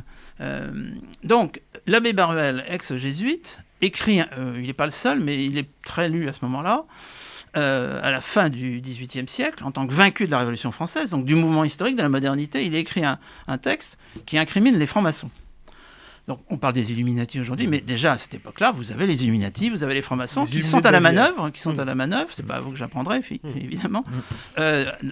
Donc l'abbé Baruel, ex-jésuite, écrit, il n'est pas le seul, mais il est très lu à ce moment-là, à la fin du XVIIIe siècle, en tant que vaincu de la Révolution française, donc du mouvement historique de la modernité, il a écrit un texte qui incrimine les francs-maçons. Donc on parle des Illuminati aujourd'hui, mais déjà à cette époque-là, vous avez les Illuminati, vous avez les francs-maçons qui sont à la manœuvre, c'est pas à vous que j'apprendrai, évidemment,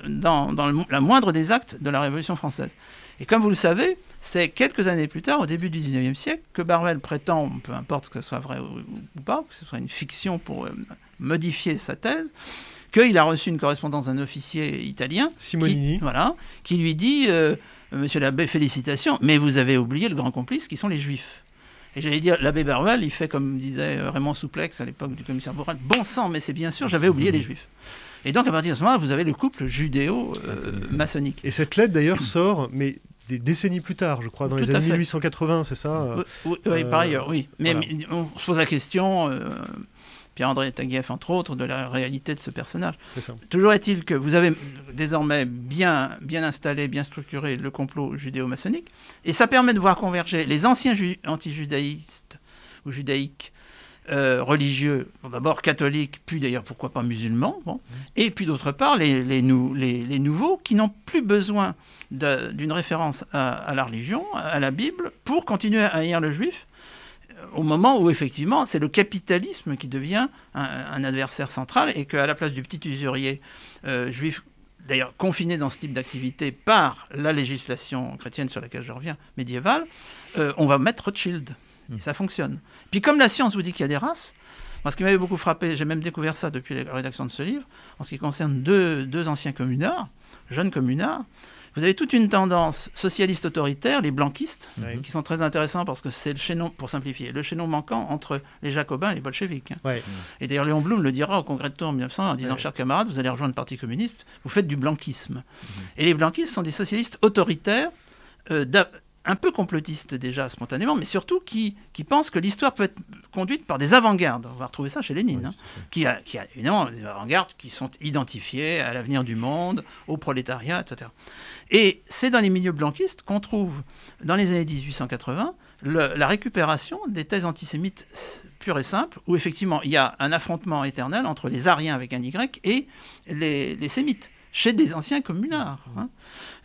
dans la moindre des actes de la Révolution française. Et comme vous le savez, c'est quelques années plus tard, au début du XIXe siècle, que Baruel prétend, peu importe que ce soit vrai ou pas, que ce soit une fiction pour modifier sa thèse, qu'il a reçu une correspondance d'un officier italien, Simonini, qui lui dit Monsieur l'abbé, félicitations, mais vous avez oublié le grand complice qui sont les Juifs. Et j'allais dire, l'abbé Baruel, il fait comme disait Raymond Souplex à l'époque du commissaire Borel, bon sang, mais c'est bien sûr, j'avais oublié les Juifs. Et donc à partir de ce moment-là, vous avez le couple judéo-maçonnique. Et cette lettre d'ailleurs sort, mais des décennies plus tard, je crois, dans les années 1880, c'est ça Oui, par ailleurs, oui. Mais on se pose la question, Pierre-André Taguieff, entre autres, de la réalité de ce personnage. Toujours est-il que vous avez désormais bien installé, bien structuré le complot judéo-maçonnique, et ça permet de voir converger les anciens anti-judaïstes ou judaïques religieux, d'abord catholiques, puis d'ailleurs pourquoi pas musulmans, et puis d'autre part les nouveaux qui n'ont plus besoin d'une référence à la religion, à la Bible, pour continuer à haïr le juif, au moment où effectivement c'est le capitalisme qui devient un adversaire central, et qu'à la place du petit usurier juif, d'ailleurs confiné dans ce type d'activité par la législation chrétienne sur laquelle je reviens, médiévale, on va mettre Rothschild. Et ça fonctionne. Puis comme la science vous dit qu'il y a des races, moi, ce qui m'avait beaucoup frappé, j'ai même découvert ça depuis la rédaction de ce livre, en ce qui concerne deux anciens communards, jeunes communards, vous avez toute une tendance socialiste autoritaire, les blanquistes, qui sont très intéressants parce que c'est le chaînon, pour simplifier, le chaînon manquant entre les jacobins et les bolcheviks. Et d'ailleurs, Léon Blum le dira au congrès de Tours en 1900 en disant, chers camarades, vous allez rejoindre le Parti communiste, vous faites du blanquisme. Et les blanquistes sont des socialistes autoritaires, un peu complotistes déjà spontanément, mais surtout qui pensent que l'histoire peut être conduite par des avant-gardes. On va retrouver ça chez Lénine, qui a évidemment des avant-gardes qui sont identifiés à l'avenir du monde, au prolétariat, etc. Et c'est dans les milieux blanquistes qu'on trouve, dans les années 1880, la récupération des thèses antisémites pures et simples, où effectivement il y a un affrontement éternel entre les Ariens avec un Y et les Sémites, chez des anciens communards.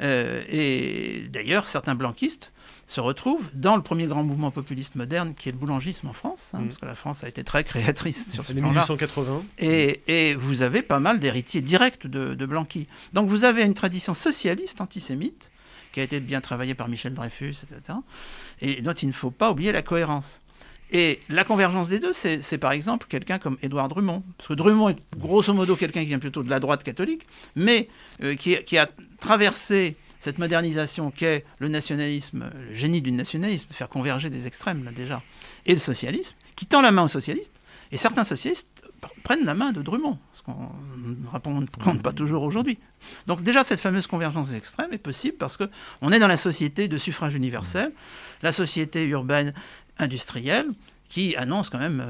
Et d'ailleurs, certains blanquistes se retrouvent dans le premier grand mouvement populiste moderne, qui est le boulangisme en France, parce que la France a été très créatrice sur ce plan-là. 1880. Et vous avez pas mal d'héritiers directs de Blanqui. Donc vous avez une tradition socialiste antisémite, qui a été bien travaillée par Michel Dreyfus, etc., et dont il ne faut pas oublier la cohérence. Et la convergence des deux, c'est par exemple quelqu'un comme Édouard Drummond. Parce que Drummond est grosso modo quelqu'un qui vient plutôt de la droite catholique, mais qui a traversé cette modernisation qu'est le nationalisme, le génie du nationalisme, de faire converger des extrêmes, là, déjà, et le socialisme, qui tend la main aux socialistes. Et certains socialistes prennent la main de Drummond, ce qu'on ne raconte pas toujours aujourd'hui. Donc déjà, cette fameuse convergence des extrêmes est possible parce qu'on est dans la société de suffrage universel, la société urbaine industrielle, qui annonce quand même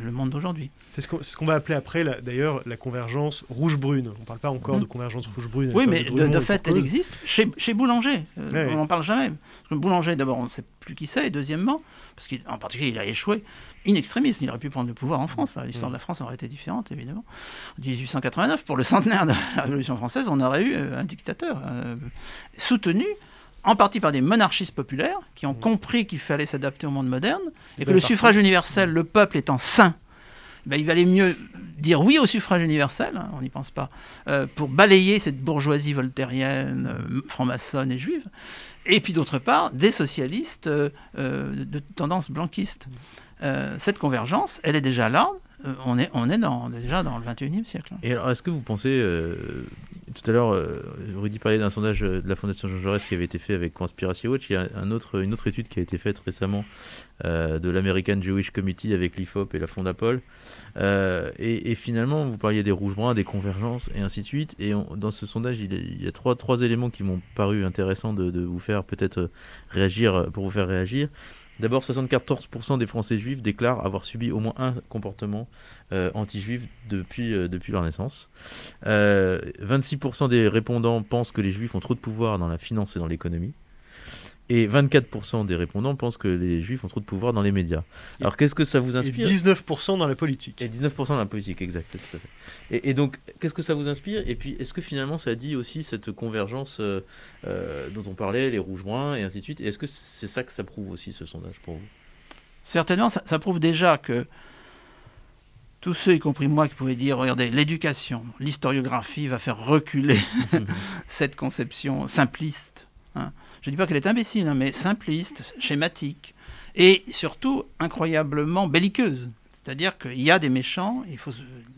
le monde d'aujourd'hui. C'est ce qu'on va appeler après, d'ailleurs, la convergence rouge-brune. On ne parle pas encore de convergence rouge-brune. Oui, mais de fait, elle existe chez Boulanger. On n'en parle jamais. Parce que Boulanger, d'abord, on ne sait plus qui c'est, et deuxièmement, parce qu'en particulier, il a échoué in extremis. Il aurait pu prendre le pouvoir en France. L'histoire de la France aurait été différente, évidemment. En 1889, pour le centenaire de la Révolution française, on aurait eu un dictateur soutenu en partie par des monarchistes populaires qui ont compris qu'il fallait s'adapter au monde moderne et que le suffrage universel, le peuple étant sain, il valait mieux dire oui au suffrage universel, on n'y pense pas, pour balayer cette bourgeoisie voltairienne, franc-maçonne et juive, et puis d'autre part, des socialistes de tendance blanquiste. Cette convergence, elle est déjà là, on est déjà dans le 21e siècle. Et alors, est-ce que vous pensez... tout à l'heure, Rudy parlait d'un sondage de la Fondation Jean Jaurès qui avait été fait avec Conspiracy Watch. Il y a une autre étude qui a été faite récemment de l'American Jewish Committee avec l'IFOP et la Fondapol. Et finalement, vous parliez des rouges-bruns, des convergences et ainsi de suite. Et dans ce sondage, il y a trois éléments qui m'ont paru intéressants de vous faire peut-être réagir, pour vous faire réagir. D'abord, 74% des Français juifs déclarent avoir subi au moins un comportement anti-juif depuis leur naissance. 26% des répondants pensent que les juifs ont trop de pouvoir dans la finance et dans l'économie. Et 24% des répondants pensent que les juifs ont trop de pouvoir dans les médias. Alors qu'est-ce que ça vous inspire ? Et 19% dans la politique. Et 19% dans la politique, exact. Tout à fait. Et donc, qu'est-ce que ça vous inspire ? Et puis, est-ce que finalement, ça dit aussi cette convergence dont on parlait, les rouges-bruns et ainsi de suite ? Et est-ce que c'est ça que ça prouve aussi, ce sondage, pour vous ? Certainement, ça prouve déjà que tous ceux, y compris moi, qui pouvaient dire, regardez, l'éducation, l'historiographie va faire reculer cette conception simpliste. Je ne dis pas qu'elle est imbécile, mais simpliste, schématique, et surtout incroyablement belliqueuse. C'est-à-dire qu'il y a des méchants, il faut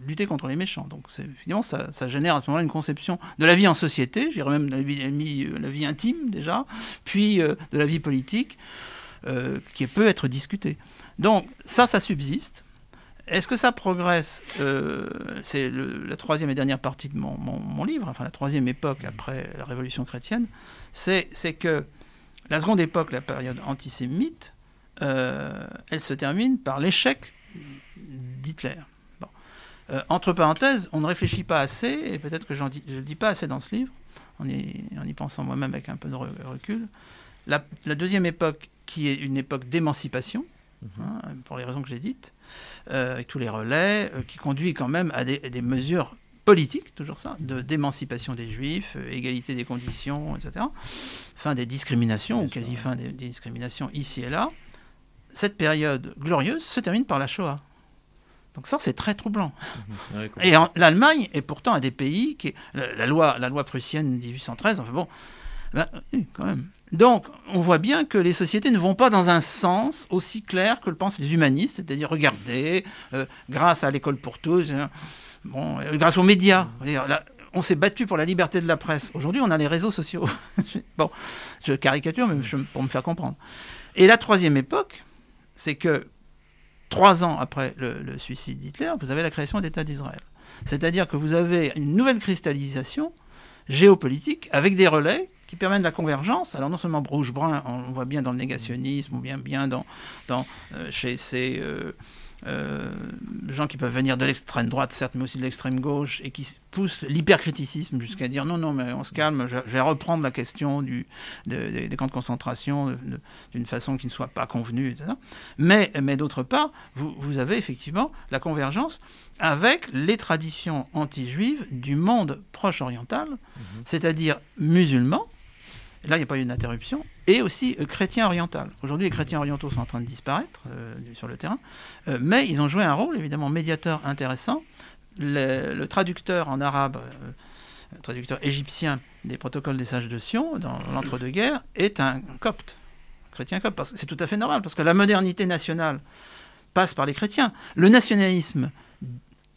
lutter contre les méchants. Donc finalement, ça génère à ce moment-là une conception de la vie en société, je dirais même de la vie intime déjà, puis de la vie politique, qui peut être discutée. Donc ça subsiste. Est-ce que ça progresse ? C'est la troisième et dernière partie de mon livre, enfin la troisième époque après la Révolution chrétienne, c'est que la seconde époque, la période antisémite, elle se termine par l'échec d'Hitler. Bon. Entre parenthèses, on ne réfléchit pas assez, et peut-être que je ne le dis pas assez dans ce livre, en y pensant moi-même avec un peu de recul, la deuxième époque, qui est une époque d'émancipation, pour les raisons que j'ai dites, avec tous les relais, qui conduit quand même à des mesures politiques, toujours ça, d'émancipation des juifs, égalité des conditions, etc. Fin des discriminations, ou quasi fin des discriminations ici et là. Cette période glorieuse se termine par la Shoah. Donc ça, c'est très troublant. Et l'Allemagne est pourtant un des pays qui... La loi prussienne de 1813, enfin bon, Ben, oui, quand même. Donc, on voit bien que les sociétés ne vont pas dans un sens aussi clair que le pensent les humanistes, c'est-à-dire, regardez, grâce à l'école pour tous, grâce aux médias, on s'est battu pour la liberté de la presse. Aujourd'hui, on a les réseaux sociaux. Bon, je caricature, mais pour me faire comprendre. Et la troisième époque, c'est que 3 ans après le suicide d'Hitler, vous avez la création d'État d'Israël. C'est-à-dire que vous avez une nouvelle cristallisation géopolitique avec des relais qui permettent la convergence. Alors non seulement rouge-brun, on voit bien dans le négationnisme, ou bien chez ces gens qui peuvent venir de l'extrême droite, certes, mais aussi de l'extrême gauche, et qui poussent l'hypercriticisme jusqu'à dire non, mais on se calme, je vais reprendre la question des camps de concentration d'une façon qui ne soit pas convenue, etc. Mais d'autre part, vous avez effectivement la convergence avec les traditions anti-juives du monde proche oriental, c'est-à-dire musulmans. Là, il n'y a pas eu d'interruption. Et aussi chrétiens orientaux. Aujourd'hui, les chrétiens orientaux sont en train de disparaître sur le terrain. Mais ils ont joué un rôle, évidemment, médiateur intéressant. Le traducteur en arabe, le traducteur égyptien des protocoles des sages de Sion, dans l'entre-deux-guerres, est un copte, chrétien copte. Parce que c'est tout à fait normal, parce que la modernité nationale passe par les chrétiens. Le nationalisme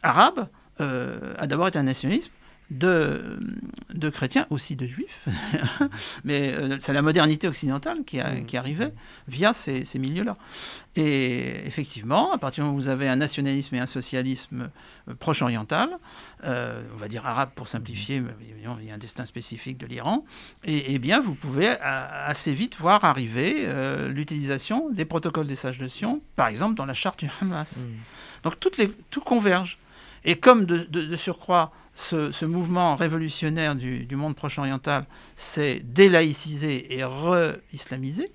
arabe a d'abord été un nationalisme de chrétiens, aussi de juifs, mais c'est la modernité occidentale qui arrivait via ces milieux-là. Et effectivement, à partir du moment où vous avez un nationalisme et un socialisme proche-oriental, on va dire arabe pour simplifier, mais il y a un destin spécifique de l'Iran, et bien vous pouvez assez vite voir arriver l'utilisation des protocoles des sages de Sion, par exemple dans la charte du Hamas. Donc tout converge. Et comme de surcroît, ce mouvement révolutionnaire du monde proche-oriental s'est délaïcisé et re-islamisé,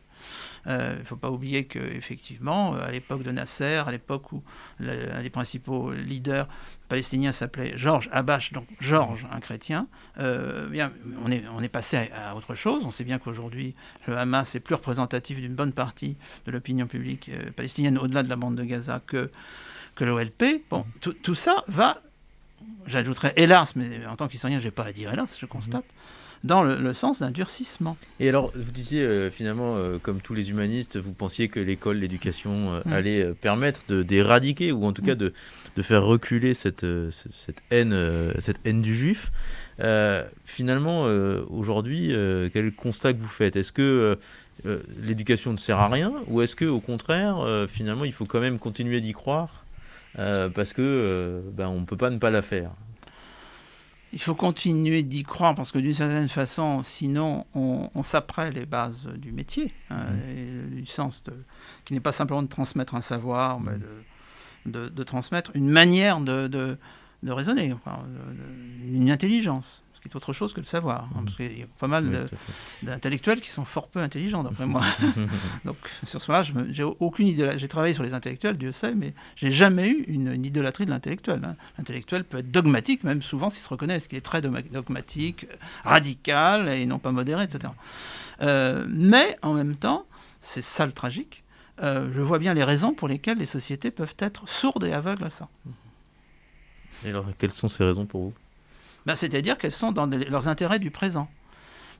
il ne faut pas oublier qu'effectivement, à l'époque de Nasser, à l'époque où l'un des principaux leaders palestiniens s'appelait Georges Habash, donc Georges, un chrétien, on est passé à autre chose. On sait bien qu'aujourd'hui, le Hamas est plus représentatif d'une bonne partie de l'opinion publique palestinienne au-delà de la bande de Gaza que l'OLP. Bon, tout ça va, j'ajouterais hélas, mais en tant qu'historien, je n'ai pas à dire hélas, je constate, dans le sens d'un durcissement. Et alors, vous disiez finalement, comme tous les humanistes, vous pensiez que l'école, l'éducation allait permettre d'éradiquer, ou en tout cas de faire reculer cette haine du juif. Finalement, aujourd'hui, quel constat que vous faites ? Est-ce que l'éducation ne sert à rien, ou est-ce qu'au contraire, finalement, il faut quand même continuer d'y croire parce que on ne peut pas ne pas la faire? Il faut continuer d'y croire parce que d'une certaine façon, sinon, on s'apprête les bases du métier, et du sens qui n'est pas simplement de transmettre un savoir, mais de transmettre une manière de raisonner, une intelligence, ce qui est autre chose que le savoir. Parce qu'il y a pas mal d'intellectuels qui sont fort peu intelligents, d'après moi. Donc, sur cela, j'ai aucune idée. J'ai travaillé sur les intellectuels, Dieu sait, mais j'ai jamais eu une idolâtrie de l'intellectuel. L'intellectuel peut être dogmatique, même souvent s'il se reconnaît, ce qui est très dogmatique, radical, et non pas modéré, etc. Mais, en même temps, c'est ça le tragique, je vois bien les raisons pour lesquelles les sociétés peuvent être sourdes et aveugles à ça. Et alors, quelles sont ces raisons pour vous ? C'est-à-dire qu'elles sont dans leurs intérêts du présent.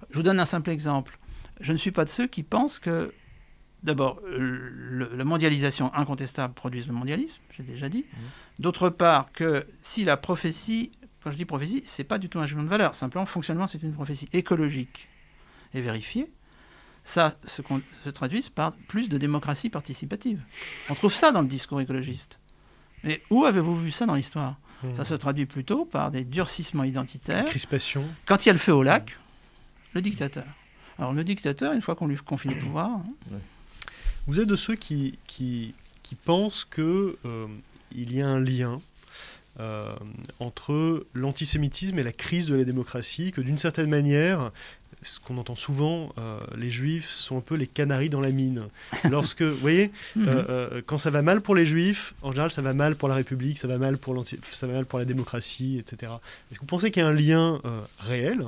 Je vous donne un simple exemple. Je ne suis pas de ceux qui pensent que, d'abord, la mondialisation incontestable produise le mondialisme, j'ai déjà dit. D'autre part, que si la prophétie, quand je dis prophétie, c'est pas du tout un jugement de valeur, simplement fonctionnement, c'est une prophétie écologique et vérifiée, ça se traduise par plus de démocratie participative. On trouve ça dans le discours écologiste. Mais où avez-vous vu ça dans l'histoire ? Ça se traduit plutôt par des durcissements identitaires. Crispation. Quand il y a le feu au lac, le dictateur. Alors le dictateur, une fois qu'on lui confie le pouvoir... Vous êtes de ceux qui pensent qu'il y a un lien entre l'antisémitisme et la crise de la démocratie, que d'une certaine manière... Ce qu'on entend souvent, les juifs sont un peu les canaris dans la mine. Lorsque, vous voyez, quand ça va mal pour les juifs, en général, ça va mal pour la République, ça va mal pour la démocratie, etc. Est-ce que vous pensez qu'il y a un lien réel,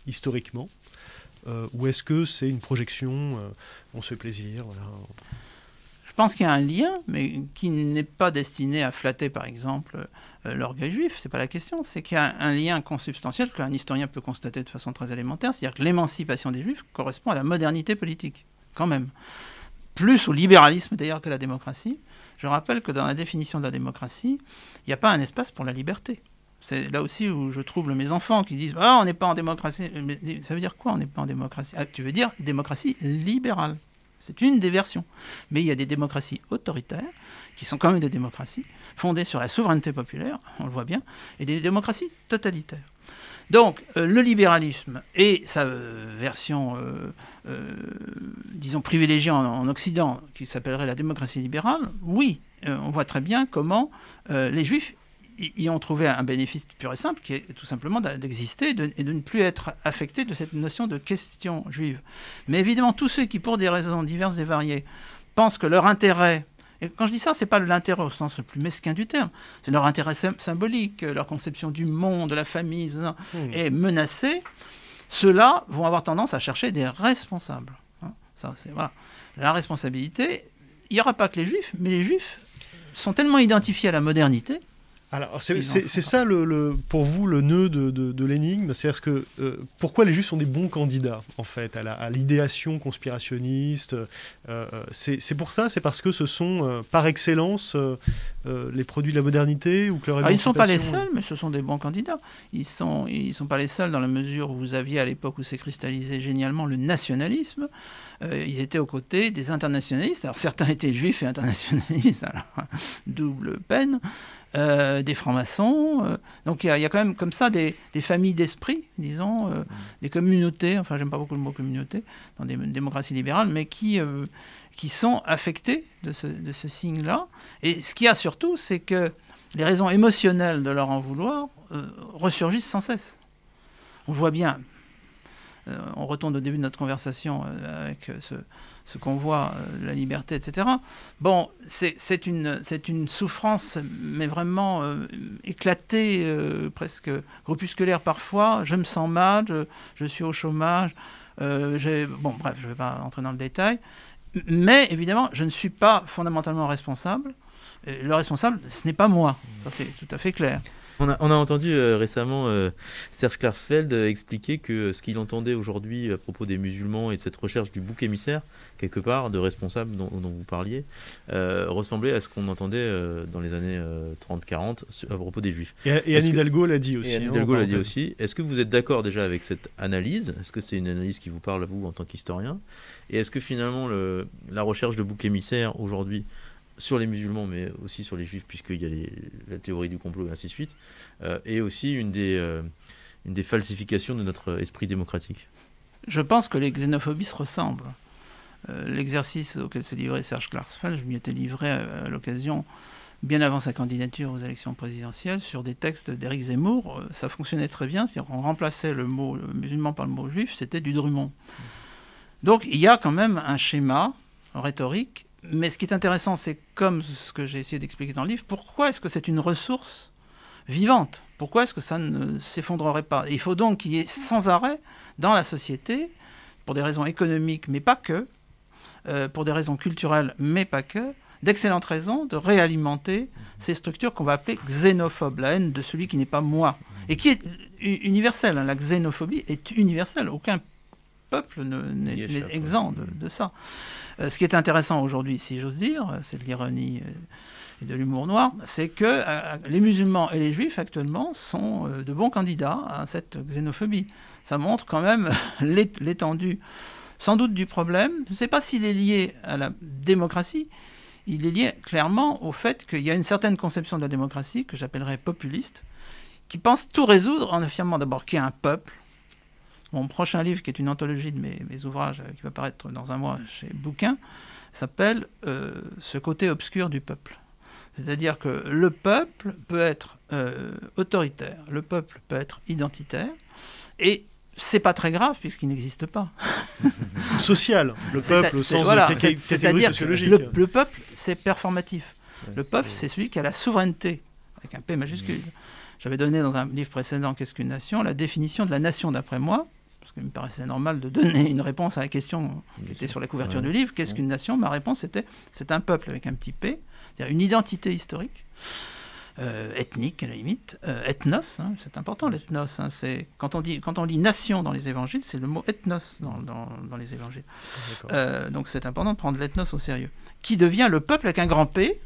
historiquement, ou est-ce que c'est une projection, on se fait plaisir, voilà. pense qu'il y a un lien, mais qui n'est pas destiné à flatter, par exemple, l'orgueil juif. C'est pas la question. C'est qu'il y a un lien consubstantiel qu'un historien peut constater de façon très élémentaire. C'est-à-dire que l'émancipation des juifs correspond à la modernité politique, quand même. Plus au libéralisme, d'ailleurs, que la démocratie. Je rappelle que dans la définition de la démocratie, il n'y a pas un espace pour la liberté. C'est là aussi où je trouble mes enfants qui disent « Ah, on n'est pas en démocratie ». Mais ça veut dire quoi, on n'est pas en démocratie ? Tu veux dire démocratie libérale. C'est une des versions. Mais il y a des démocraties autoritaires, qui sont quand même des démocraties, fondées sur la souveraineté populaire, on le voit bien, et des démocraties totalitaires. Donc, le libéralisme et sa version, disons, privilégiée en Occident, qui s'appellerait la démocratie libérale, oui, on voit très bien comment les Juifs y ont trouvé un bénéfice pur et simple, qui est tout simplement d'exister et de ne plus être affectés de cette notion de question juive. Mais évidemment, tous ceux qui, pour des raisons diverses et variées, pensent que leur intérêt, et quand je dis ça, c'est pas l'intérêt au sens le plus mesquin du terme, c'est leur intérêt symbolique, leur conception du monde, de la famille, tout ça, est menacé, ceux-là vont avoir tendance à chercher des responsables. Hein, ça, c'est, voilà. La responsabilité, il n'y aura pas que les Juifs, mais les Juifs sont tellement identifiés à la modernité. Alors, c'est ça, pour vous, le nœud de l'énigme. C'est-à-dire que pourquoi les Juifs sont des bons candidats, en fait, à l'idéation conspirationniste. C'est pour ça, c'est parce que ce sont, par excellence, les produits de la modernité ou que leur émancipation... Ils ne sont pas les seuls, mais ce sont des bons candidats. Ils sont pas les seuls dans la mesure où vous aviez, à l'époque où s'est cristallisé génialement le nationalisme, ils étaient aux côtés des internationalistes. Alors, certains étaient juifs et internationalistes, alors, double peine. Des francs-maçons, donc il y a quand même comme ça des familles d'esprit, disons, des communautés, enfin j'aime pas beaucoup le mot communauté, dans des démocraties libérales, mais qui sont affectés de ce signe-là. Et ce qu'il y a surtout, c'est que les raisons émotionnelles de leur en vouloir ressurgissent sans cesse. On le voit bien. On retourne au début de notre conversation avec ce convoi, la liberté, etc. Bon, c'est une souffrance, mais vraiment éclatée, presque groupusculaire parfois. Je me sens mal, je suis au chômage. Bon, bref, je ne vais pas entrer dans le détail. Mais évidemment, je ne suis pas fondamentalement responsable. Le responsable, ce n'est pas moi. Ça, c'est tout à fait clair. On a entendu récemment Serge Klarsfeld expliquer que ce qu'il entendait aujourd'hui à propos des musulmans et de cette recherche du bouc émissaire, quelque part, de responsable dont vous parliez, ressemblait à ce qu'on entendait dans les années 30-40 à propos des Juifs. Et Anne Hidalgo l'a dit aussi. Anne Hidalgo l'a dit aussi. Est-ce que vous êtes d'accord déjà avec cette analyse ? Est-ce que c'est une analyse qui vous parle à vous en tant qu'historien ? Et est-ce que finalement la recherche de bouc émissaire aujourd'hui, sur les musulmans, mais aussi sur les juifs, puisqu'il y a la théorie du complot et ainsi de suite, et aussi une des falsifications de notre esprit démocratique. Je pense que les xénophobies se ressemblent. L'exercice auquel s'est livré Serge Klarsfeld, je m'y étais livré à l'occasion, bien avant sa candidature aux élections présidentielles, sur des textes d'Éric Zemmour. Ça fonctionnait très bien, c'est-à-dire qu'on remplaçait le mot musulman par le mot juif, c'était du Drummond. Donc il y a quand même un schéma rhétorique. Mais ce qui est intéressant, c'est comme ce que j'ai essayé d'expliquer dans le livre, pourquoi est-ce que c'est une ressource vivante ? Pourquoi est-ce que ça ne s'effondrerait pas ? Et il faut donc qu'il y ait sans arrêt dans la société, pour des raisons économiques, mais pas que, pour des raisons culturelles, mais pas que, d'excellentes raisons de réalimenter ces structures qu'on va appeler xénophobes, la haine de celui qui n'est pas moi, et qui est universelle. Hein. La xénophobie est universelle. Aucun peuple n'est exempt de ça. Ce qui est intéressant aujourd'hui, si j'ose dire, c'est de l'ironie et de l'humour noir, c'est que les musulmans et les juifs actuellement sont de bons candidats à cette xénophobie. Ça montre quand même l'étendue, sans doute, du problème. Je ne sais pas s'il est lié à la démocratie, il est lié clairement au fait qu'il y a une certaine conception de la démocratie, que j'appellerais populiste, qui pense tout résoudre en affirmant d'abord qu'il y a un peuple. Mon prochain livre, qui est une anthologie de mes ouvrages, qui va paraître dans un mois chez Bouquin, s'appelle « Ce côté obscur du peuple ». C'est-à-dire que le peuple peut être autoritaire, le peuple peut être identitaire, et c'est pas très grave puisqu'il n'existe pas. Social, le peuple au sens de catégorie sociologique. Le peuple, c'est performatif. Le peuple, c'est celui qui a la souveraineté, avec un P majuscule. J'avais donné dans un livre précédent, Qu'est-ce qu'une nation ? La définition de la nation, d'après moi, parce qu'il me paraissait normal de donner une réponse à la question qui était sur la couverture du livre. Qu'est-ce qu'une nation? Ma réponse était, c'est un peuple avec un petit p, c'est-à-dire une identité historique, ethnique à la limite, ethnos, hein, c'est important l'ethnos. Hein, quand on lit nation dans les évangiles, c'est le mot ethnos dans les évangiles. Donc c'est important de prendre l'ethnos au sérieux. Qui devient le peuple avec un grand P,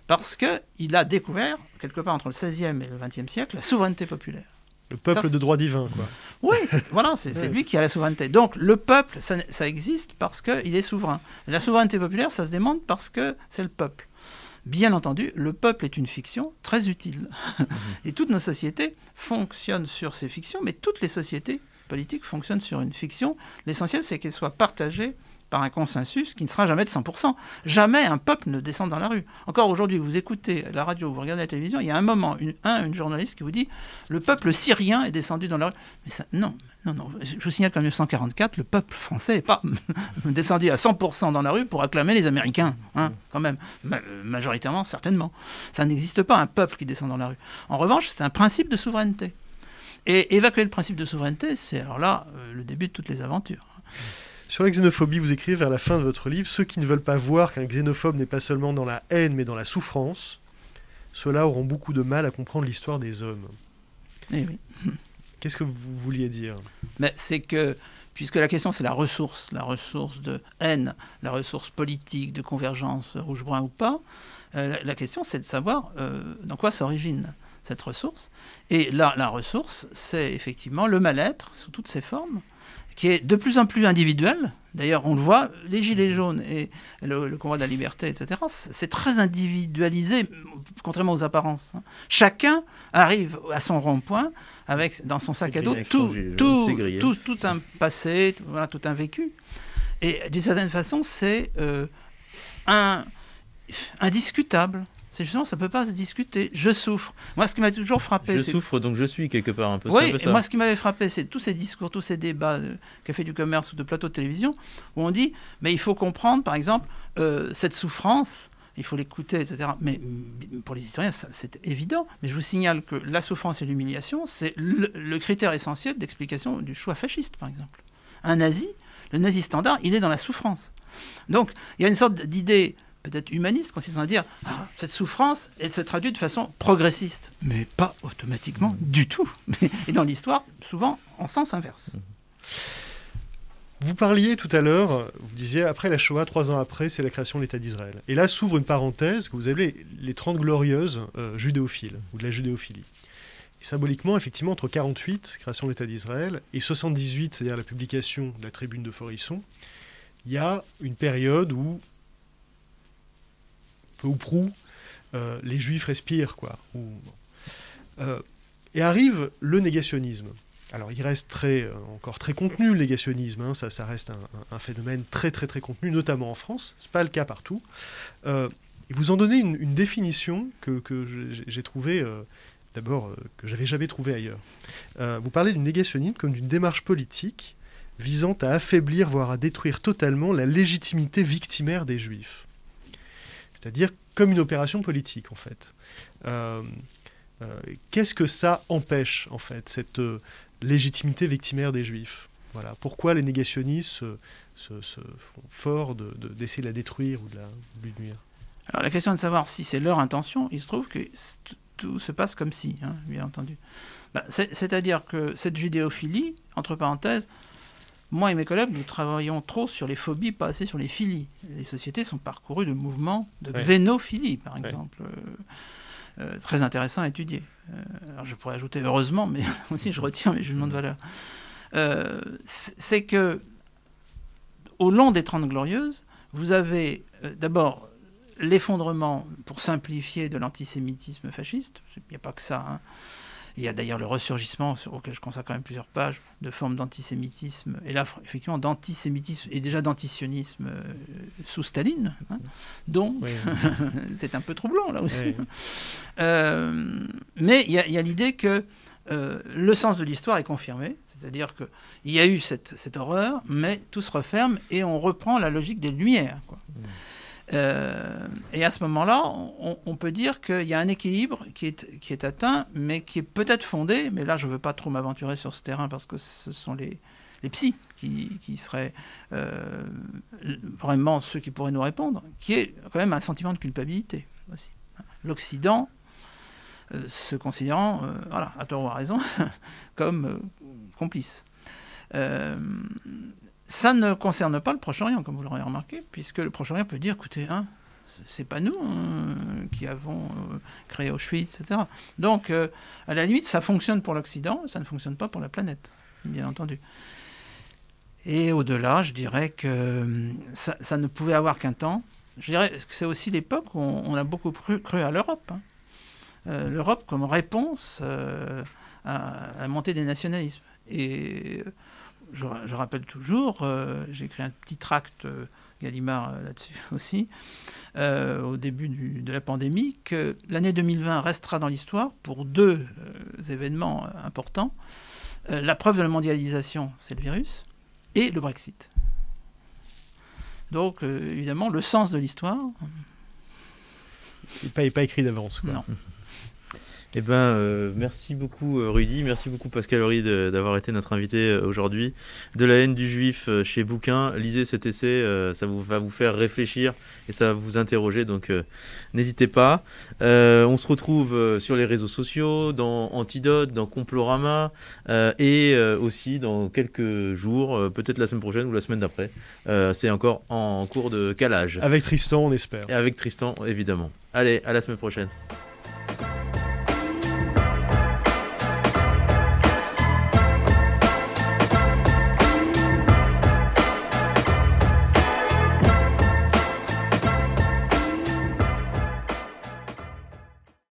parce qu'il a découvert, quelque part entre le XVIe et le XXe siècle, la souveraineté populaire. Le peuple de droit divin, quoi. Oui, voilà, c'est lui qui a la souveraineté. Donc le peuple, ça existe parce qu'il est souverain. Et la souveraineté populaire, ça se demande parce que c'est le peuple. Bien entendu, le peuple est une fiction très utile. Et toutes nos sociétés fonctionnent sur ces fictions, mais toutes les sociétés politiques fonctionnent sur une fiction. L'essentiel, c'est qu'elle soit partagée par un consensus qui ne sera jamais de 100%. Jamais un peuple ne descend dans la rue. Encore aujourd'hui, vous écoutez la radio, vous regardez la télévision, il y a un moment, une journaliste qui vous dit « le peuple syrien est descendu dans la rue ». Mais ça, non. Je vous signale qu'en 1944, le peuple français n'est pas descendu à 100% dans la rue pour acclamer les Américains, hein, quand même. Majoritairement, certainement. Ça n'existe pas, un peuple qui descend dans la rue. En revanche, c'est un principe de souveraineté. Et évacuer le principe de souveraineté, c'est alors là le début de toutes les aventures. Sur la xénophobie, vous écrivez vers la fin de votre livre « Ceux qui ne veulent pas voir qu'un xénophobe n'est pas seulement dans la haine, mais dans la souffrance, ceux-là auront beaucoup de mal à comprendre l'histoire des hommes. » Eh oui. Qu'est-ce que vous vouliez dire? C'est que, puisque la question c'est la ressource de haine, la ressource politique, de convergence rouge-brun ou pas, la question c'est de savoir dans quoi s'origine cette ressource. Et là, la ressource, c'est effectivement le mal-être sous toutes ses formes, qui est de plus en plus individuel. D'ailleurs, on le voit, les Gilets jaunes et le combat de la liberté, etc., c'est très individualisé, contrairement aux apparences. Chacun arrive à son rond-point avec, dans son sac à dos, tout un passé, voilà, tout un vécu. Et d'une certaine façon, c'est indiscutable. C'est justement, ça ne peut pas se discuter. Je souffre. Moi, ce qui m'a toujours frappé... Je souffre, donc je suis quelque part un peu. Oui, un peu ça. Et moi, ce qui m'avait frappé, c'est tous ces discours, tous ces débats de Café du Commerce ou de plateaux de télévision, où on dit, mais il faut comprendre, par exemple, cette souffrance, il faut l'écouter, etc. Mais pour les historiens, c'est évident. Mais je vous signale que la souffrance et l'humiliation, c'est le critère essentiel d'explication du choix fasciste, par exemple. Un nazi, le nazi standard, il est dans la souffrance. Donc, il y a une sorte d'idée peut-être humaniste, consistant à dire cette souffrance, elle se traduit de façon progressiste, mais pas automatiquement du tout. Et dans l'histoire, souvent en sens inverse. Vous parliez tout à l'heure, vous disiez, après la Shoah, 3 ans après, c'est la création de l'État d'Israël. Et là s'ouvre une parenthèse que vous appelez les 30 glorieuses judéophiles, ou de la judéophilie. Et symboliquement, effectivement, entre 48, création de l'État d'Israël, et 78, c'est-à-dire la publication de la tribune de Forisson, il y a une période où peu ou prou, les Juifs respirent, quoi. Et arrive le négationnisme. Alors, il reste encore très contenu, le négationnisme. Hein, ça reste un phénomène très, très, très contenu, notamment en France. Ce n'est pas le cas partout. Et vous en donnez une définition que j'ai trouvée, d'abord, que j'avais jamais trouvée ailleurs. Vous parlez du négationnisme comme d'une démarche politique visant à affaiblir, voire à détruire totalement la légitimité victimaire des Juifs. C'est-à-dire comme une opération politique, en fait. Qu'est-ce que ça empêche, en fait, cette légitimité victimaire des Juifs? Voilà. Pourquoi les négationnistes se font forts d'essayer de la détruire ou de lui nuire? Alors la question est de savoir si c'est leur intention. Il se trouve que tout se passe comme si, hein, bien entendu. C'est-à-dire que cette judéophilie, entre parenthèses, moi et mes collègues, nous travaillons trop sur les phobies, pas assez sur les philies. Les sociétés sont parcourues de mouvements de xénophilie, par exemple, très intéressants à étudier. Alors je pourrais ajouter heureusement, mais aussi je retire mes jugements de valeur. C'est que, au long des 30 Glorieuses, vous avez d'abord l'effondrement, pour simplifier, de l'antisémitisme fasciste. Il n'y a pas que ça, hein. Il y a d'ailleurs le ressurgissement, auquel je consacre quand même plusieurs pages, de formes d'antisémitisme, et là, effectivement, d'antisémitisme et déjà d'antisionisme sous Staline, hein, dont c'est un peu troublant, là aussi. Oui. Mais il y a l'idée que le sens de l'histoire est confirmé, c'est-à-dire qu'il y a eu cette horreur, mais tout se referme et on reprend la logique des Lumières, quoi. Et à ce moment-là, on peut dire qu'il y a un équilibre qui est atteint, mais qui est peut-être fondé, mais là je ne veux pas trop m'aventurer sur ce terrain parce que ce sont les psys qui seraient vraiment ceux qui pourraient nous répondre, qui est quand même un sentiment de culpabilité aussi. L'Occident se considérant, voilà, à tort ou à raison, comme complice. Ça ne concerne pas le Proche-Orient, comme vous l'aurez remarqué, puisque le Proche-Orient peut dire, écoutez, c'est pas nous qui avons créé Auschwitz, etc. Donc, à la limite, ça fonctionne pour l'Occident, ça ne fonctionne pas pour la planète, bien entendu. Et au-delà, je dirais que ça ne pouvait avoir qu'un temps. Je dirais que c'est aussi l'époque où on a beaucoup cru à l'Europe. L'Europe comme réponse à la montée des nationalismes. Et je rappelle toujours, j'ai écrit un petit tract Gallimard là-dessus aussi, au début de la pandémie, que l'année 2020 restera dans l'histoire pour deux événements importants. La preuve de la mondialisation, c'est le virus, et le Brexit. Donc, évidemment, le sens de l'histoire... Il n'est pas écrit d'avance. Non. Eh ben, merci beaucoup Rudy, merci beaucoup Pascal Horry d'avoir été notre invité aujourd'hui. De la haine du juif chez Bouquin, lisez cet essai, ça va vous faire réfléchir et ça va vous interroger, donc n'hésitez pas. On se retrouve sur les réseaux sociaux, dans Antidote, dans Complorama et aussi dans quelques jours, peut-être la semaine prochaine ou la semaine d'après. C'est encore en cours de calage. Avec Tristan, on espère. Et avec Tristan, évidemment. Allez, à la semaine prochaine.